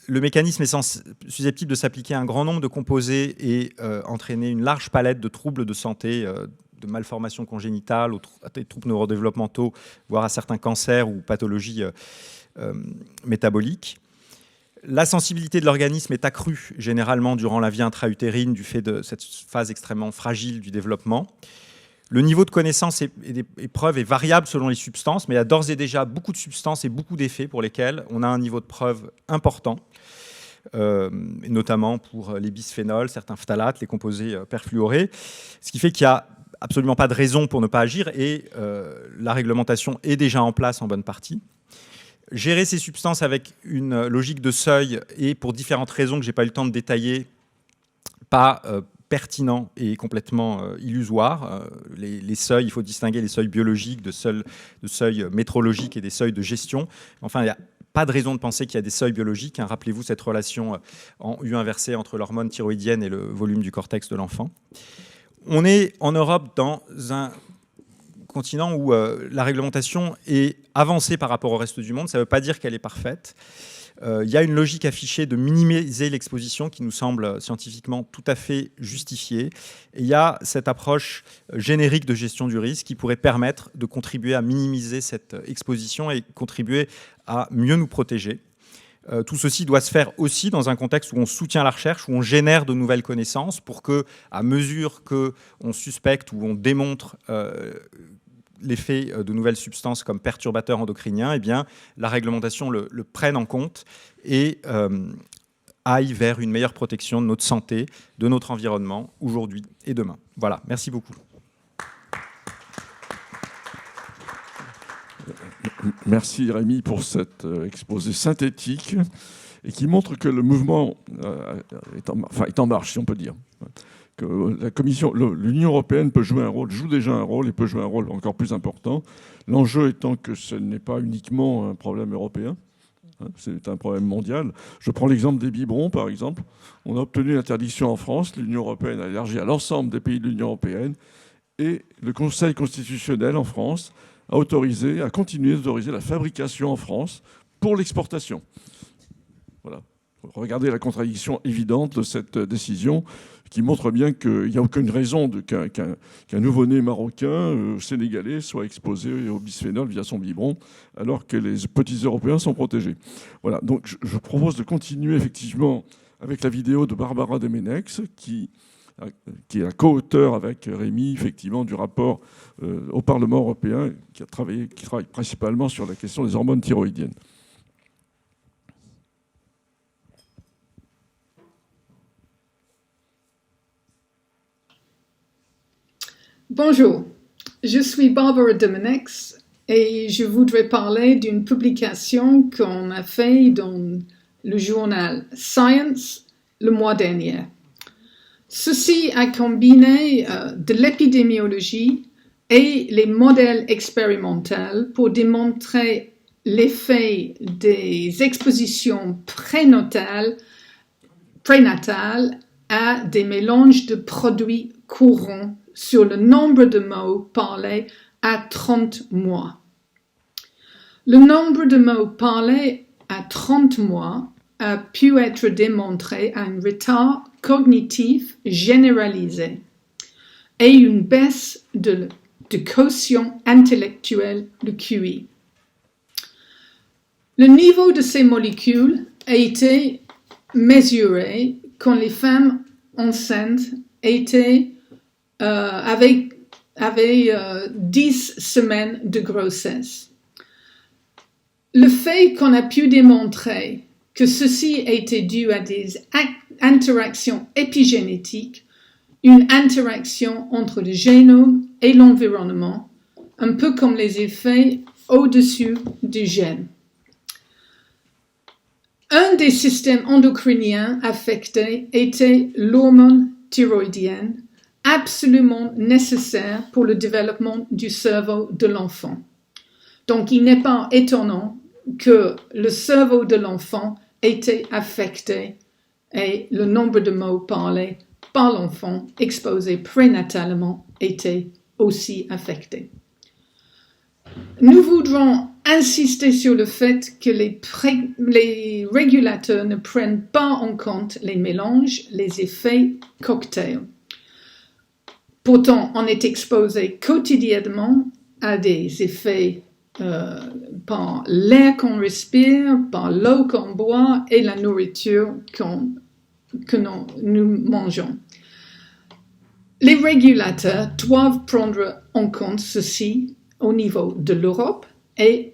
Le mécanisme est susceptible de s'appliquer à un grand nombre de composés et entraîner une large palette de troubles de santé, de malformations congénitales, à des troubles neurodéveloppementaux, voire à certains cancers ou pathologies métaboliques. La sensibilité de l'organisme est accrue généralement durant la vie intra-utérine du fait de cette phase extrêmement fragile du développement. Le niveau de connaissance et des preuves est variable selon les substances, mais il y a d'ores et déjà beaucoup de substances et beaucoup d'effets pour lesquels on a un niveau de preuve important, notamment pour les bisphénols, certains phtalates, les composés perfluorés, ce qui fait qu'il n'y a absolument pas de raison pour ne pas agir et la réglementation est déjà en place en bonne partie. Gérer ces substances avec une logique de seuil et pour différentes raisons que je n'ai pas eu le temps de détailler, pas pertinent et complètement illusoire. Les seuils, il faut distinguer les seuils biologiques de seuils métrologiques et des seuils de gestion. Enfin, il n'y a pas de raison de penser qu'il y a des seuils biologiques. Hein. Rappelez-vous cette relation en U inversée entre l'hormone thyroïdienne et le volume du cortex de l'enfant. On est en Europe dans un continent où la réglementation est avancée par rapport au reste du monde. Ça ne veut pas dire qu'elle est parfaite. Il y a une logique affichée de minimiser l'exposition qui nous semble scientifiquement tout à fait justifiée. Et il y a cette approche générique de gestion du risque qui pourrait permettre de contribuer à minimiser cette exposition et contribuer à mieux nous protéger. Tout ceci doit se faire aussi dans un contexte où on soutient la recherche, où on génère de nouvelles connaissances pour que, à mesure qu'on suspecte ou on démontre l'effet de nouvelles substances comme perturbateurs endocriniens, eh bien, la réglementation le prenne en compte et aille vers une meilleure protection de notre santé, de notre environnement, aujourd'hui et demain. Voilà, merci beaucoup. Merci Rémi pour cet exposé synthétique et qui montre que le mouvement est en marche, si on peut dire. Que la Commission, l'Union européenne peut jouer un rôle, joue déjà un rôle et peut jouer un rôle encore plus important. L'enjeu étant que ce n'est pas uniquement un problème européen, hein, c'est un problème mondial. Je prends l'exemple des biberons, par exemple. On a obtenu l'interdiction en France, l'Union européenne a élargi à l'ensemble des pays de l'Union européenne et le Conseil constitutionnel en France a continué d'autoriser la fabrication en France pour l'exportation. Voilà. Regardez la contradiction évidente de cette décision. qui montre bien qu'il n'y a aucune raison qu'un nouveau-né marocain, sénégalais, soit exposé au bisphénol via son biberon, alors que les petits Européens sont protégés. Voilà, donc je propose de continuer effectivement avec la vidéo de Barbara Demenex, qui est la co-auteur avec Rémi, effectivement, du rapport au Parlement européen, qui travaille principalement sur la question des hormones thyroïdiennes. Bonjour, je suis Barbara Demenex et je voudrais parler d'une publication qu'on a faite dans le journal Science le mois dernier. Ceci a combiné de l'épidémiologie et les modèles expérimentaux pour démontrer l'effet des expositions prénatales à des mélanges de produits courants sur le nombre de mots parlés à 30 mois. Le nombre de mots parlés à 30 mois a pu être démontré à un retard cognitif généralisé et une baisse de quotient intellectuel, le QI. Le niveau de ces molécules a été mesuré quand les femmes enceintes avaient 10 semaines de grossesse. Le fait qu'on a pu démontrer que ceci était dû à des interactions épigénétiques, une interaction entre le génome et l'environnement, un peu comme les effets au-dessus du gène. Un des systèmes endocriniens affectés était l'hormone thyroïdienne, absolument nécessaire pour le développement du cerveau de l'enfant. Donc, il n'est pas étonnant que le cerveau de l'enfant était affecté et le nombre de mots parlés par l'enfant exposé prénatalement était aussi affecté. Nous voudrons insister sur le fait que les régulateurs ne prennent pas en compte les mélanges, les effets cocktails. Pourtant, on est exposé quotidiennement à des effets par l'air qu'on respire, par l'eau qu'on boit et la nourriture que nous mangeons. Les régulateurs doivent prendre en compte ceci au niveau de l'Europe et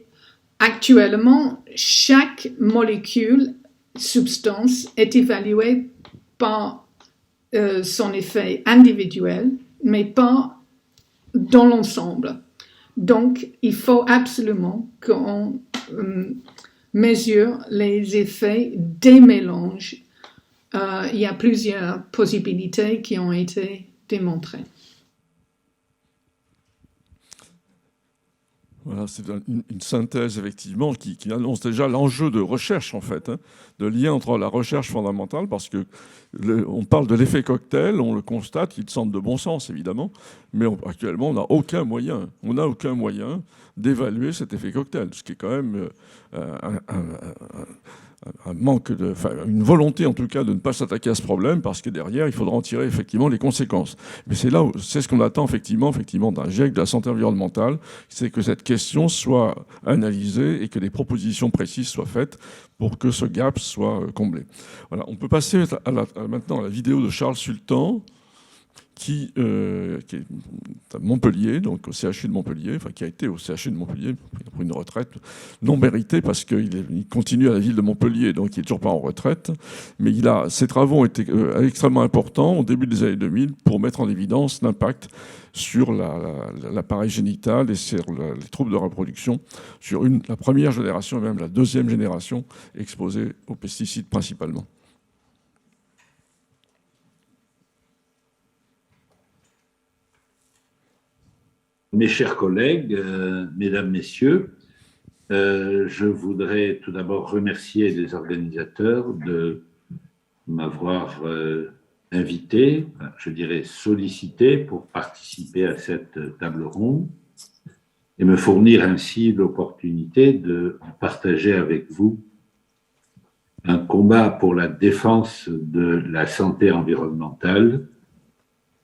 actuellement, chaque molécule, substance est évaluée par son effet individuel, mais pas dans l'ensemble. Donc, il faut absolument qu'on mesure les effets des mélanges. Il y a plusieurs possibilités qui ont été démontrées. Voilà, c'est une synthèse effectivement qui annonce déjà l'enjeu de recherche en fait, de lien entre la recherche fondamentale, parce que on parle de l'effet cocktail, on le constate, il semble de bon sens évidemment, mais actuellement on n'a aucun moyen d'évaluer cet effet cocktail, ce qui est quand même une volonté en tout cas de ne pas s'attaquer à ce problème, parce que derrière il faudra en tirer effectivement les conséquences. Mais c'est ce qu'on attend effectivement d'un GIEC de la santé environnementale, c'est que cette question soit analysée et que des propositions précises soient faites pour que ce gap soit comblé. Voilà, on peut passer maintenant à la vidéo de Charles Sultan, qui est à Montpellier, donc au CHU de Montpellier, enfin qui a été au CHU de Montpellier, pour une retraite non méritée parce qu'il continue à la ville de Montpellier, donc il n'est toujours pas en retraite, mais ses travaux ont été extrêmement importants au début des années 2000 pour mettre en évidence l'impact sur l'appareil génital et sur les troubles de reproduction, sur la première génération et même la deuxième génération exposée aux pesticides principalement. Mes chers collègues, mesdames, messieurs, je voudrais tout d'abord remercier les organisateurs de m'avoir invité, je dirais sollicité pour participer à cette table ronde et me fournir ainsi l'opportunité de partager avec vous un combat pour la défense de la santé environnementale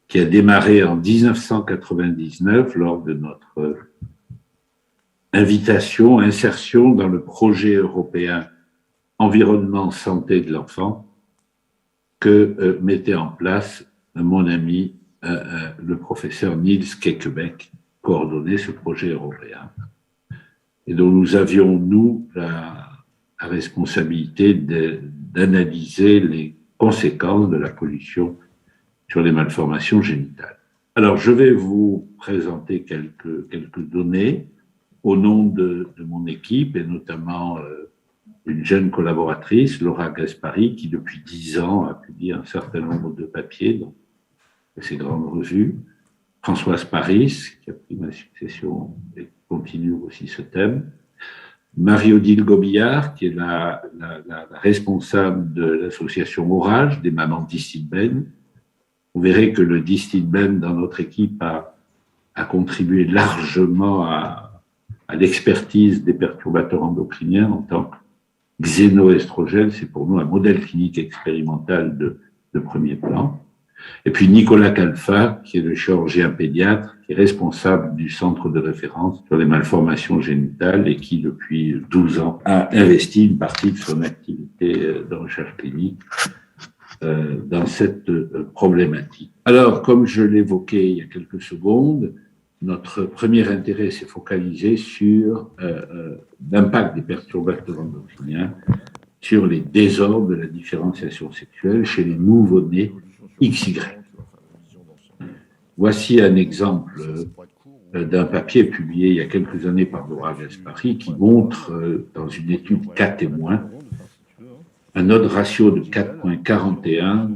qui a démarré en 1999 lors de notre insertion dans le projet européen environnement santé de l'enfant que mettait en place mon ami le professeur Niels Kekkebeek, coordonné ce projet européen, et dont nous avions, nous, la responsabilité d'analyser les conséquences de la pollution sur les malformations génitales. Alors, je vais vous présenter quelques données au nom de mon équipe, et notamment une jeune collaboratrice, Laura Gaspari, qui depuis 10 ans a publié un certain nombre de papiers dans ces grandes revues, Françoise Paris, qui a pris ma succession et continue aussi ce thème, Marie-Odile Gobillard, qui est la responsable de l'association Orage des mamans d'Istilben. Vous verrez que le Distilben dans notre équipe a contribué largement à l'expertise des perturbateurs endocriniens en tant que xénoestrogène. C'est pour nous un modèle clinique expérimental de premier plan. Et puis Nicolas Calfa, qui est le chirurgien pédiatre, qui est responsable du centre de référence sur les malformations génitales et qui, depuis 12 ans, a investi une partie de son activité de recherche clinique dans cette problématique. Alors, comme je l'évoquais il y a quelques secondes, notre premier intérêt s'est focalisé sur l'impact des perturbateurs endocriniens sur les désordres de la différenciation sexuelle chez les nouveau-nés XY. Voici un exemple d'un papier publié il y a quelques années par Laura Gaspari qui montre, dans une étude 4 témoins, un odds ratio de 4,41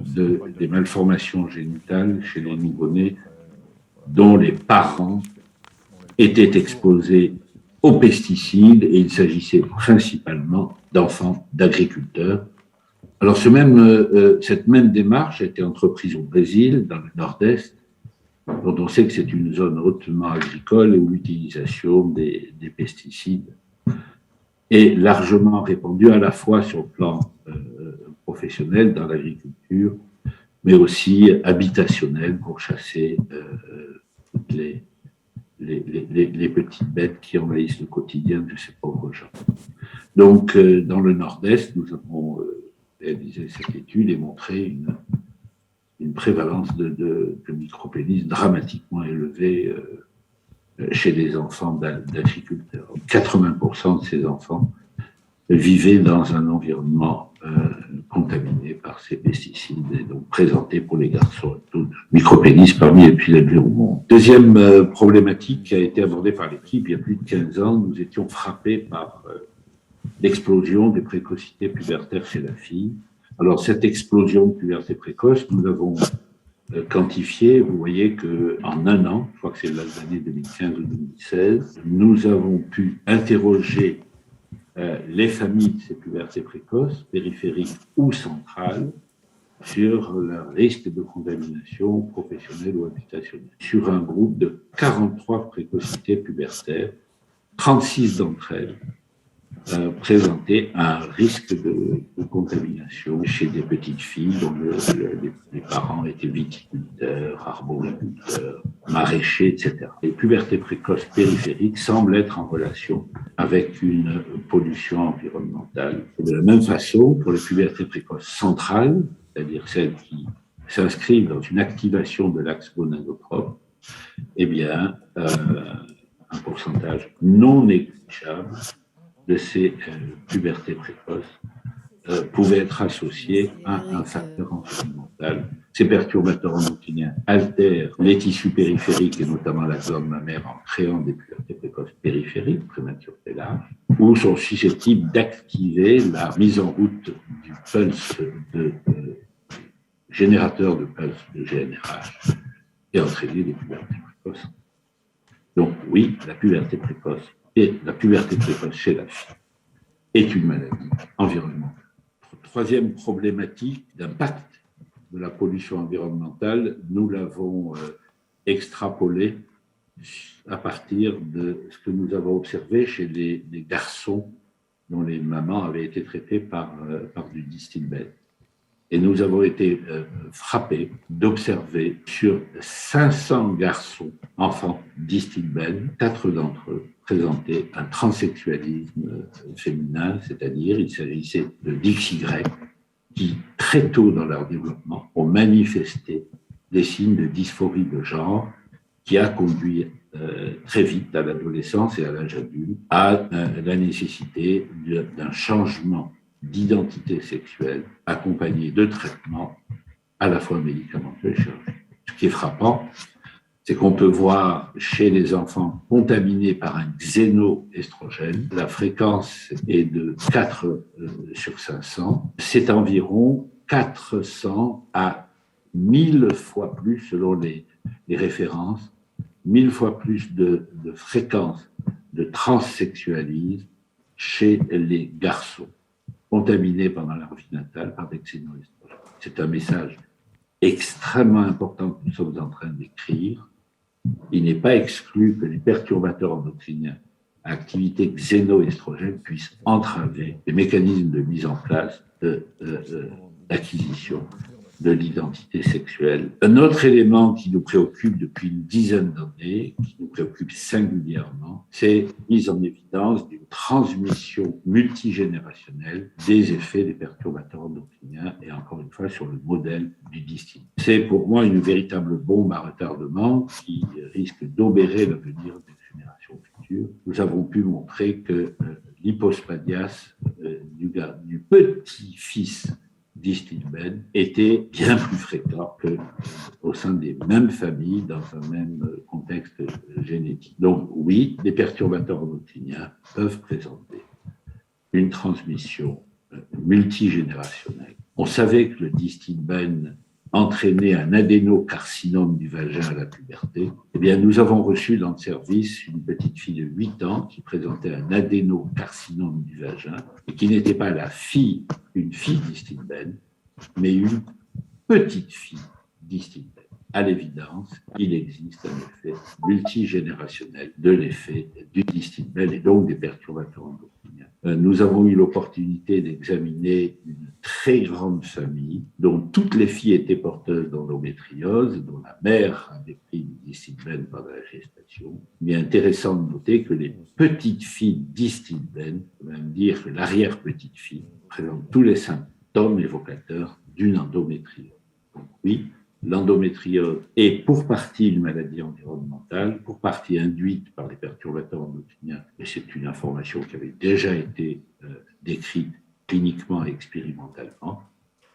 des malformations génitales chez les nouveau-nés dont les parents étaient exposés aux pesticides, et il s'agissait principalement d'enfants d'agriculteurs. Alors cette même démarche a été entreprise au Brésil, dans le nord-est, dont on sait que c'est une zone hautement agricole et où l'utilisation des pesticides est largement répandue à la fois sur le plan professionnel dans l'agriculture, mais aussi habitationnel pour chasser toutes les petites bêtes qui envahissent le quotidien de ces pauvres gens. Donc, dans le nord-est, nous avons réalisé cette étude et montré une prévalence de micropénis dramatiquement élevée chez les enfants d'agriculteurs. 80% de ces enfants vivaient dans un environnement contaminé par ces pesticides et donc présentés pour les garçons un taux de micropénis parmi les plus élevés au monde. Deuxième problématique qui a été abordée par l'équipe il y a plus de 15 ans, nous étions frappés par l'explosion des précocités pubertaires chez la fille. Alors cette explosion de puberté précoce, nous l'avons quantifiée. Vous voyez qu'en un an, je crois que c'est l'année 2015 ou 2016, nous avons pu interroger les familles de ces pubertés précoces, périphériques ou centrales, sur leur risque de contamination professionnelle ou habitationnelle. Sur un groupe de 43 précocités pubertaires, 36 d'entre elles présentaient un risque de contamination chez des petites filles dont les parents étaient viticulteurs, arboriculteurs, maraîchers, etc. Les pubertés précoces périphériques semblent être en relation avec une pollution environnementale. Et de la même façon, pour les pubertés précoces centrales, c'est-à-dire celles qui s'inscrivent dans une activation de l'axe gonadotrope, eh bien, un pourcentage non négligeable de ces pubertés précoces pouvaient être associés à un facteur environnemental. Ces perturbateurs endocriniens altèrent les tissus périphériques et notamment la glande mammaire en créant des pubertés précoces périphériques, prématurité large, ou sont susceptibles d'activer la mise en route du pulse générateur de pulse de GnRH et entraîner des pubertés précoces. Donc oui, la puberté précoce chez la fille est une maladie environnementale. Troisième problématique d'impact de la pollution environnementale, nous l'avons extrapolé à partir de ce que nous avons observé chez les garçons dont les mamans avaient été traitées par du Distilbène. Et nous avons été frappés d'observer sur 500 garçons, enfants Distilbène, 4 d'entre eux présentaient un transsexualisme féminin, c'est-à-dire il s'agissait de XY qui, très tôt dans leur développement, ont manifesté des signes de dysphorie de genre qui a conduit très vite à l'adolescence et à l'âge adulte à la nécessité d'un changement d'identité sexuelle accompagné de traitements à la fois médicamenteux et chirurgicaux. Ce qui est frappant, c'est qu'on peut voir chez les enfants contaminés par un xénoestrogène, la fréquence est de 4 sur 500, c'est environ 400 à 1000 fois plus, selon les références, 1000 fois plus de fréquence de transsexualisme chez les garçons contaminés pendant leur vie natale par des xénoestrogènes. C'est un message extrêmement important que nous sommes en train d'écrire. Il n'est pas exclu que les perturbateurs endocriniens à activité xénoestrogène puissent entraver les mécanismes de mise en place de l'acquisition de l'identité sexuelle. Un autre élément qui nous préoccupe depuis une dizaine d'années, qui nous préoccupe singulièrement, c'est la mise en évidence d'une transmission multigénérationnelle des effets des perturbateurs endocriniens et encore une fois sur le modèle du Distilbène. C'est pour moi une véritable bombe à retardement qui risque d'obérer l'avenir des générations futures. Nous avons pu montrer que l'hypospadias du petit-fils Distilbène était bien plus fréquent qu'au sein des mêmes familles, dans un même contexte génétique. Donc oui, les perturbateurs endocriniens peuvent présenter une transmission multigénérationnelle. On savait que le Distilbène entraînait un adénocarcinome du vagin à la puberté. Eh bien, nous avons reçu dans le service une petite fille de 8 ans qui présentait un adénocarcinome du vagin et qui n'était pas une fille Distilbène, mais une petite fille Distilbène. À l'évidence, il existe un effet multigénérationnel de l'effet du Distilbène et donc des perturbateurs endocriniens. Nous avons eu l'opportunité d'examiner une très grande famille dont toutes les filles étaient porteuses d'endométriose, dont la mère avait pris du Distilbène pendant la gestation. Il est intéressant de noter que les petites filles Distilbène, on peut même dire que l'arrière-petite-fille, présentent tous les symptômes évocateurs d'une endométriose. Donc oui, l'endométriose est pour partie une maladie environnementale, pour partie induite par les perturbateurs endocriniens, et c'est une information qui avait déjà été décrite cliniquement et expérimentalement.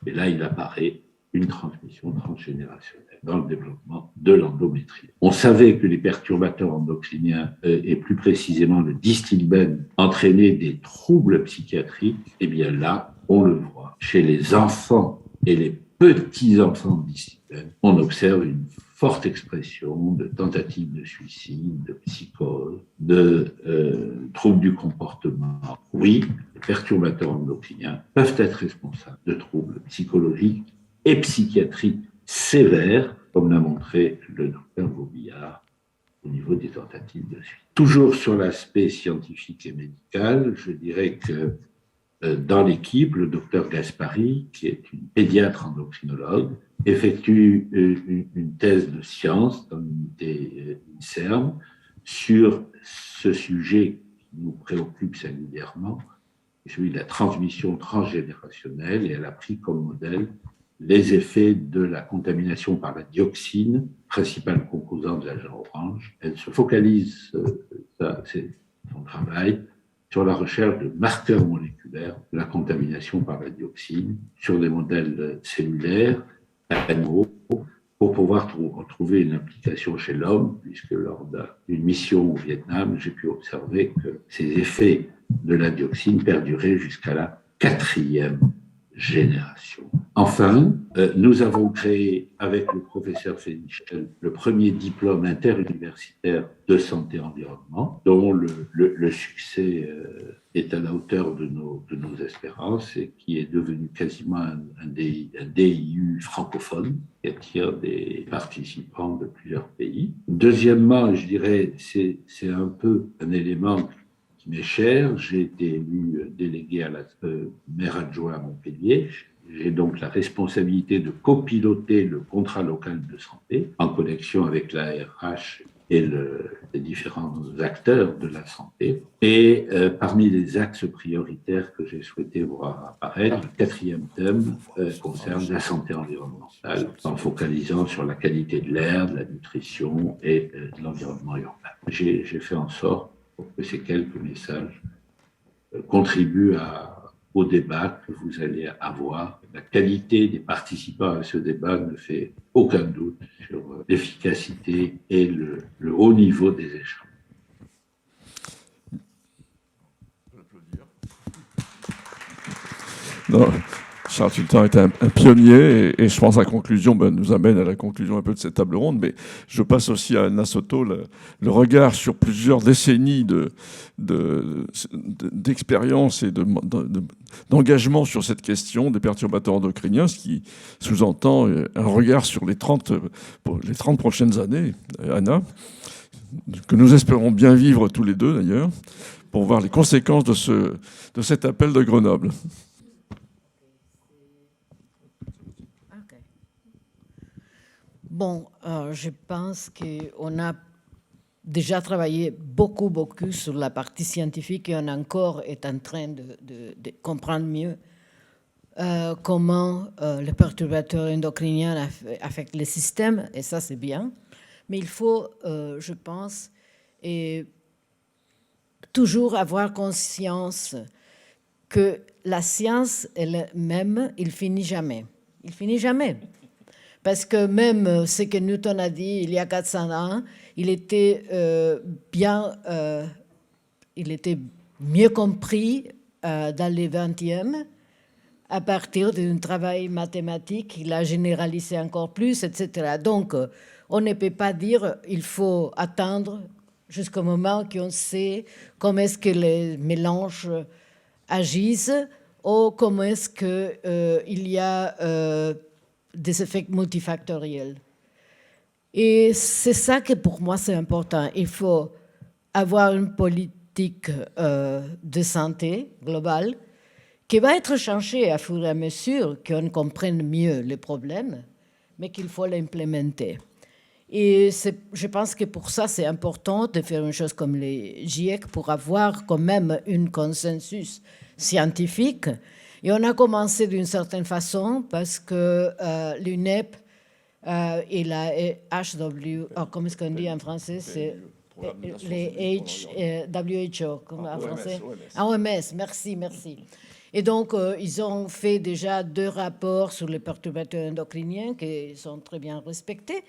Et là, il apparaît une transmission transgénérationnelle dans le développement de l'endométriose. On savait que les perturbateurs endocriniens, et plus précisément le Distilbène, entraînaient des troubles psychiatriques. Et bien là, on le voit chez les enfants et les petits-enfants de Distilbène, on observe une forte expression de tentatives de suicide, de psychose, de troubles du comportement. Oui, les perturbateurs endocriniens peuvent être responsables de troubles psychologiques et psychiatriques sévères, comme l'a montré le docteur Vobillard au niveau des tentatives de suicide. Toujours sur l'aspect scientifique et médical, je dirais que dans l'équipe, le docteur Gaspari, qui est une pédiatre endocrinologue, effectue une thèse de science dans l'unité INSERM sur ce sujet qui nous préoccupe singulièrement, celui de la transmission transgénérationnelle, et elle a pris comme modèle les effets de la contamination par la dioxine, principale composante de l'agent orange. Elle se focalise, c'est son travail, sur la recherche de marqueurs moléculaires de la contamination par la dioxine, sur des modèles cellulaires, animaux, pour pouvoir trouver une application chez l'homme, puisque lors d'une mission au Vietnam, j'ai pu observer que ces effets de la dioxine perduraient jusqu'à la 4e génération. Enfin, nous avons créé avec le professeur Fénichel le premier diplôme interuniversitaire de santé-environnement, dont le succès est à la hauteur de nos espérances et qui est devenu quasiment un DIU francophone qui attire des participants de plusieurs pays. Deuxièmement, je dirais, c'est un peu un élément m'est cher. J'ai été élu délégué à la maire adjoint à Montpellier. J'ai donc la responsabilité de copiloter le contrat local de santé en connexion avec la RH et les différents acteurs de la santé. Et parmi les axes prioritaires que j'ai souhaité voir apparaître, le 4e thème concerne la santé environnementale, en focalisant sur la qualité de l'air, de la nutrition et de l'environnement urbain. J'ai fait en sorte pour que ces quelques messages contribuent au débat que vous allez avoir. La qualité des participants à ce débat ne fait aucun doute sur l'efficacité et le haut niveau des échanges. Non, Charles Tultan est un pionnier et je pense que la conclusion nous amène à la conclusion un peu de cette table ronde, mais je passe aussi à Anna Soto le regard sur plusieurs décennies d'expérience et d'engagement sur cette question des perturbateurs endocriniens, ce qui sous-entend un regard sur les 30 prochaines années, Anna, que nous espérons bien vivre tous les deux d'ailleurs, pour voir les conséquences de cet appel de Grenoble. Bon, je pense qu'on a déjà travaillé beaucoup sur la partie scientifique et on encore est en train de comprendre mieux comment les perturbateurs endocriniens affectent le système, et ça c'est bien. Mais il faut, je pense, toujours avoir conscience que la science elle-même, il finit jamais. Il finit jamais. Parce que même ce que Newton a dit il y a 400 ans, il était mieux compris dans le 20e, à partir d'un travail mathématique, il a généralisé encore plus, etc. Donc, on ne peut pas dire il faut attendre jusqu'au moment qu'on sait comment est-ce que les mélanges agissent ou comment est-ce qu'il y a des effets multifactoriels. Et c'est ça que pour moi c'est important. Il faut avoir une politique de santé globale qui va être changée à fur et à mesure qu'on comprenne mieux les problèmes, mais qu'il faut l'implémenter. Et je pense que pour ça, c'est important de faire une chose comme les GIEC pour avoir quand même un consensus scientifique. Et on a commencé d'une certaine façon parce que l'UNEP et la HW, comment est-ce qu'on dit en français, c'est les WHO, comme en français, OMS, merci. Et donc, ils ont fait déjà 2 rapports sur les perturbateurs endocriniens qui sont très bien respectés.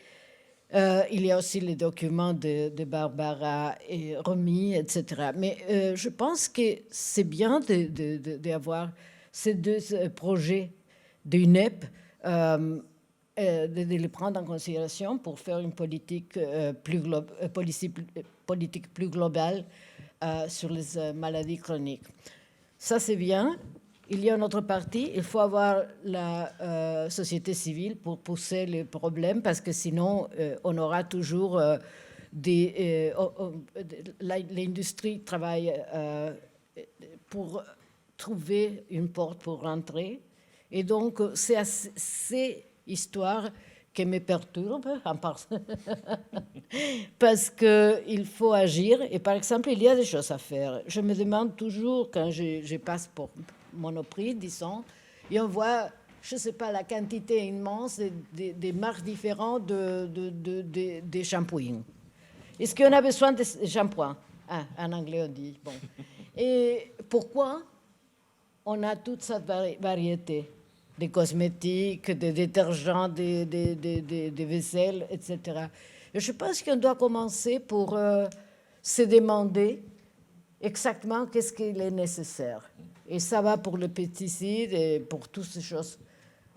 Il y a aussi les documents de Barbara et Romy, etc. Mais je pense que c'est bien d'avoir ces 2 projets d'UNEP, de les prendre en considération pour faire une politique plus globale sur les maladies chroniques. Ça, c'est bien. Il y a une autre partie, il faut avoir la société civile pour pousser les problèmes, parce que sinon, on aura toujours l'industrie travaille pour trouver une porte pour rentrer. Et donc, c'est ces histoires qui me perturbent, parce qu'il faut agir. Et par exemple, il y a des choses à faire. Je me demande toujours, quand je passe pour Monoprix, disons, et on voit, je ne sais pas, la quantité immense des marques différentes de shampoing. Est-ce qu'on a besoin de shampoing? En anglais, on dit. Bon. Et pourquoi on a toute cette variété des cosmétiques, des détergents, des vaisselles, etc. Et je pense qu'on doit commencer pour se demander exactement qu'est-ce qu'il est nécessaire. Et ça va pour les pesticides et pour toutes ces choses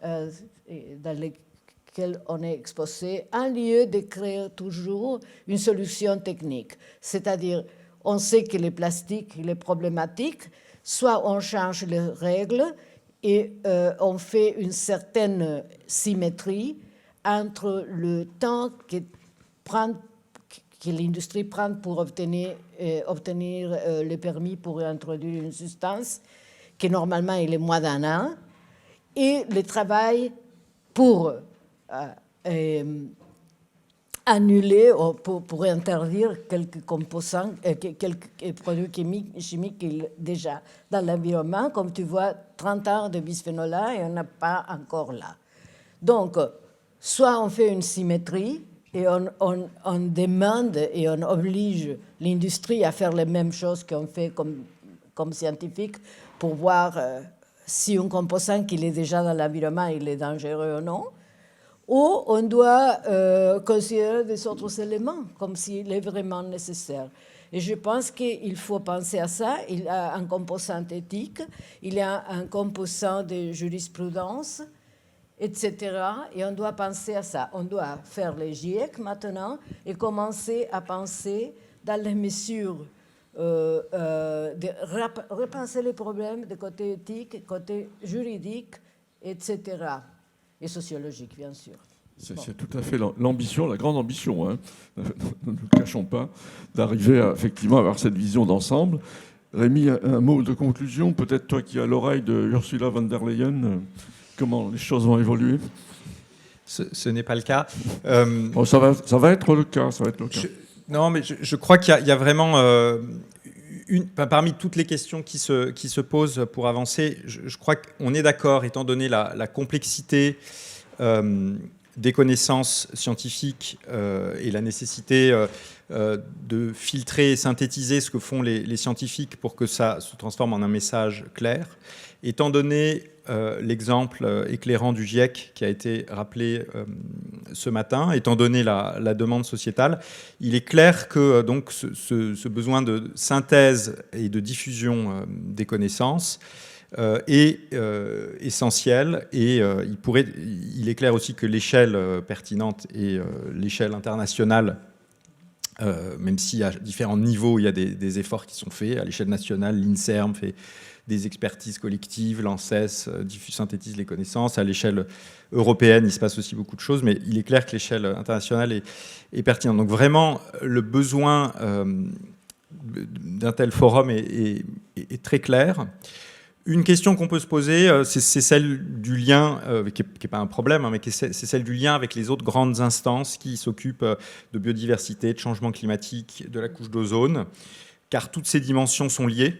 dans lesquelles on est exposé, en lieu de créer toujours une solution technique. C'est-à-dire, on sait que les plastiques, les problématiques, soit on change les règles et on fait une certaine symétrie entre le temps que l'industrie prend pour obtenir le permis pour introduire une substance, qui normalement il est moins d'1 an, et le travail pour annuler ou pour interdire quelques composants, quelques produits chimiques déjà dans l'environnement. Comme tu vois, 30 ans de bisphénol A et on n'a pas encore là. Donc, soit on fait une symétrie et on demande et on oblige l'industrie à faire les mêmes choses qu'on fait comme scientifique pour voir si un composant qui est déjà dans l'environnement il est dangereux ou non, ou on doit considérer des autres éléments comme s'il est vraiment nécessaire. Et je pense qu'il faut penser à ça. Il y a un composant éthique, il y a un composant de jurisprudence, etc. Et on doit penser à ça. On doit faire les GIEC maintenant et commencer à penser dans les mesures de repenser les problèmes de côté éthique, côté juridique, etc. Et sociologique, bien sûr. C'est tout à fait l'ambition, la grande ambition, hein, ne nous le cachons pas, d'arriver effectivement à avoir cette vision d'ensemble. Rémi, un mot de conclusion, peut-être toi qui as l'oreille de Ursula von der Leyen, comment les choses vont évoluer? Ce n'est pas le cas. Bon, ça va être le cas. Non, mais je crois qu'il y a vraiment... parmi toutes les questions qui se posent pour avancer, je crois qu'on est d'accord, étant donné la complexité des connaissances scientifiques et la nécessité de filtrer et synthétiser ce que font les scientifiques pour que ça se transforme en un message clair. Étant donné l'exemple éclairant du GIEC qui a été rappelé ce matin, étant donné la demande sociétale, il est clair que donc, ce besoin de synthèse et de diffusion des connaissances est essentiel, et il est clair aussi que l'échelle pertinente est l'échelle internationale, même si à différents niveaux il y a des efforts qui sont faits. À l'échelle nationale, l'INSERM fait des expertises collectives, l'ANSES synthétise les connaissances. À l'échelle européenne, il se passe aussi beaucoup de choses, mais il est clair que l'échelle internationale est pertinente. Donc vraiment, le besoin d'un tel forum est très clair. Une question qu'on peut se poser, c'est celle du lien, qui n'est pas un problème, hein, mais c'est celle du lien avec les autres grandes instances qui s'occupent de biodiversité, de changement climatique, de la couche d'ozone, car toutes ces dimensions sont liées.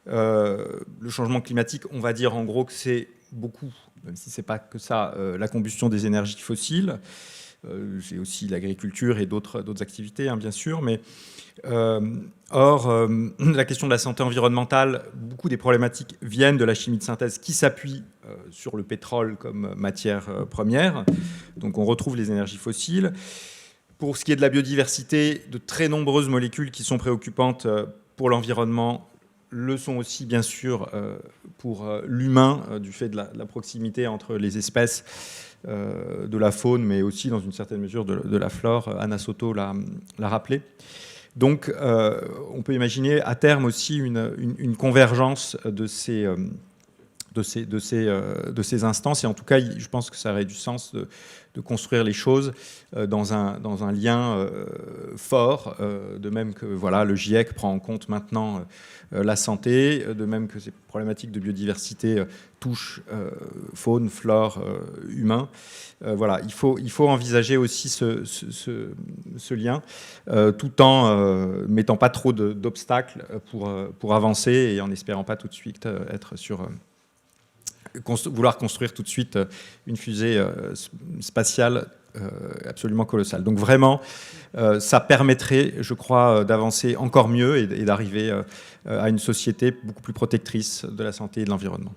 Le changement climatique, on va dire en gros que c'est beaucoup, même si ce n'est pas que ça, la combustion des énergies fossiles. J'ai aussi l'agriculture et d'autres activités, hein, bien sûr, mais la question de la santé environnementale, beaucoup des problématiques viennent de la chimie de synthèse qui s'appuie sur le pétrole comme matière première. Donc on retrouve les énergies fossiles. Pour ce qui est de la biodiversité, de très nombreuses molécules qui sont préoccupantes pour l'environnement le sont aussi, bien sûr, pour l'humain, du fait de la proximité entre les espèces de la faune, mais aussi, dans une certaine mesure, de la flore. Anna Soto l'a rappelé. Donc, on peut imaginer à terme aussi une convergence de ces instances. Et en tout cas, je pense que ça aurait du sens de construire les choses dans un lien fort, de même que le GIEC prend en compte maintenant la santé, de même que ces problématiques de biodiversité touchent faune, flore, humain. Il faut envisager aussi ce lien, tout en mettant pas trop d'obstacles pour avancer, et en espérant pas tout de suite être sur... vouloir construire tout de suite une fusée spatiale absolument colossale. Donc vraiment, ça permettrait, je crois, d'avancer encore mieux et d'arriver à une société beaucoup plus protectrice de la santé et de l'environnement.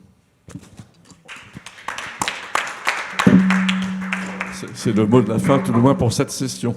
C'est le mot de la fin, tout le moins pour cette session.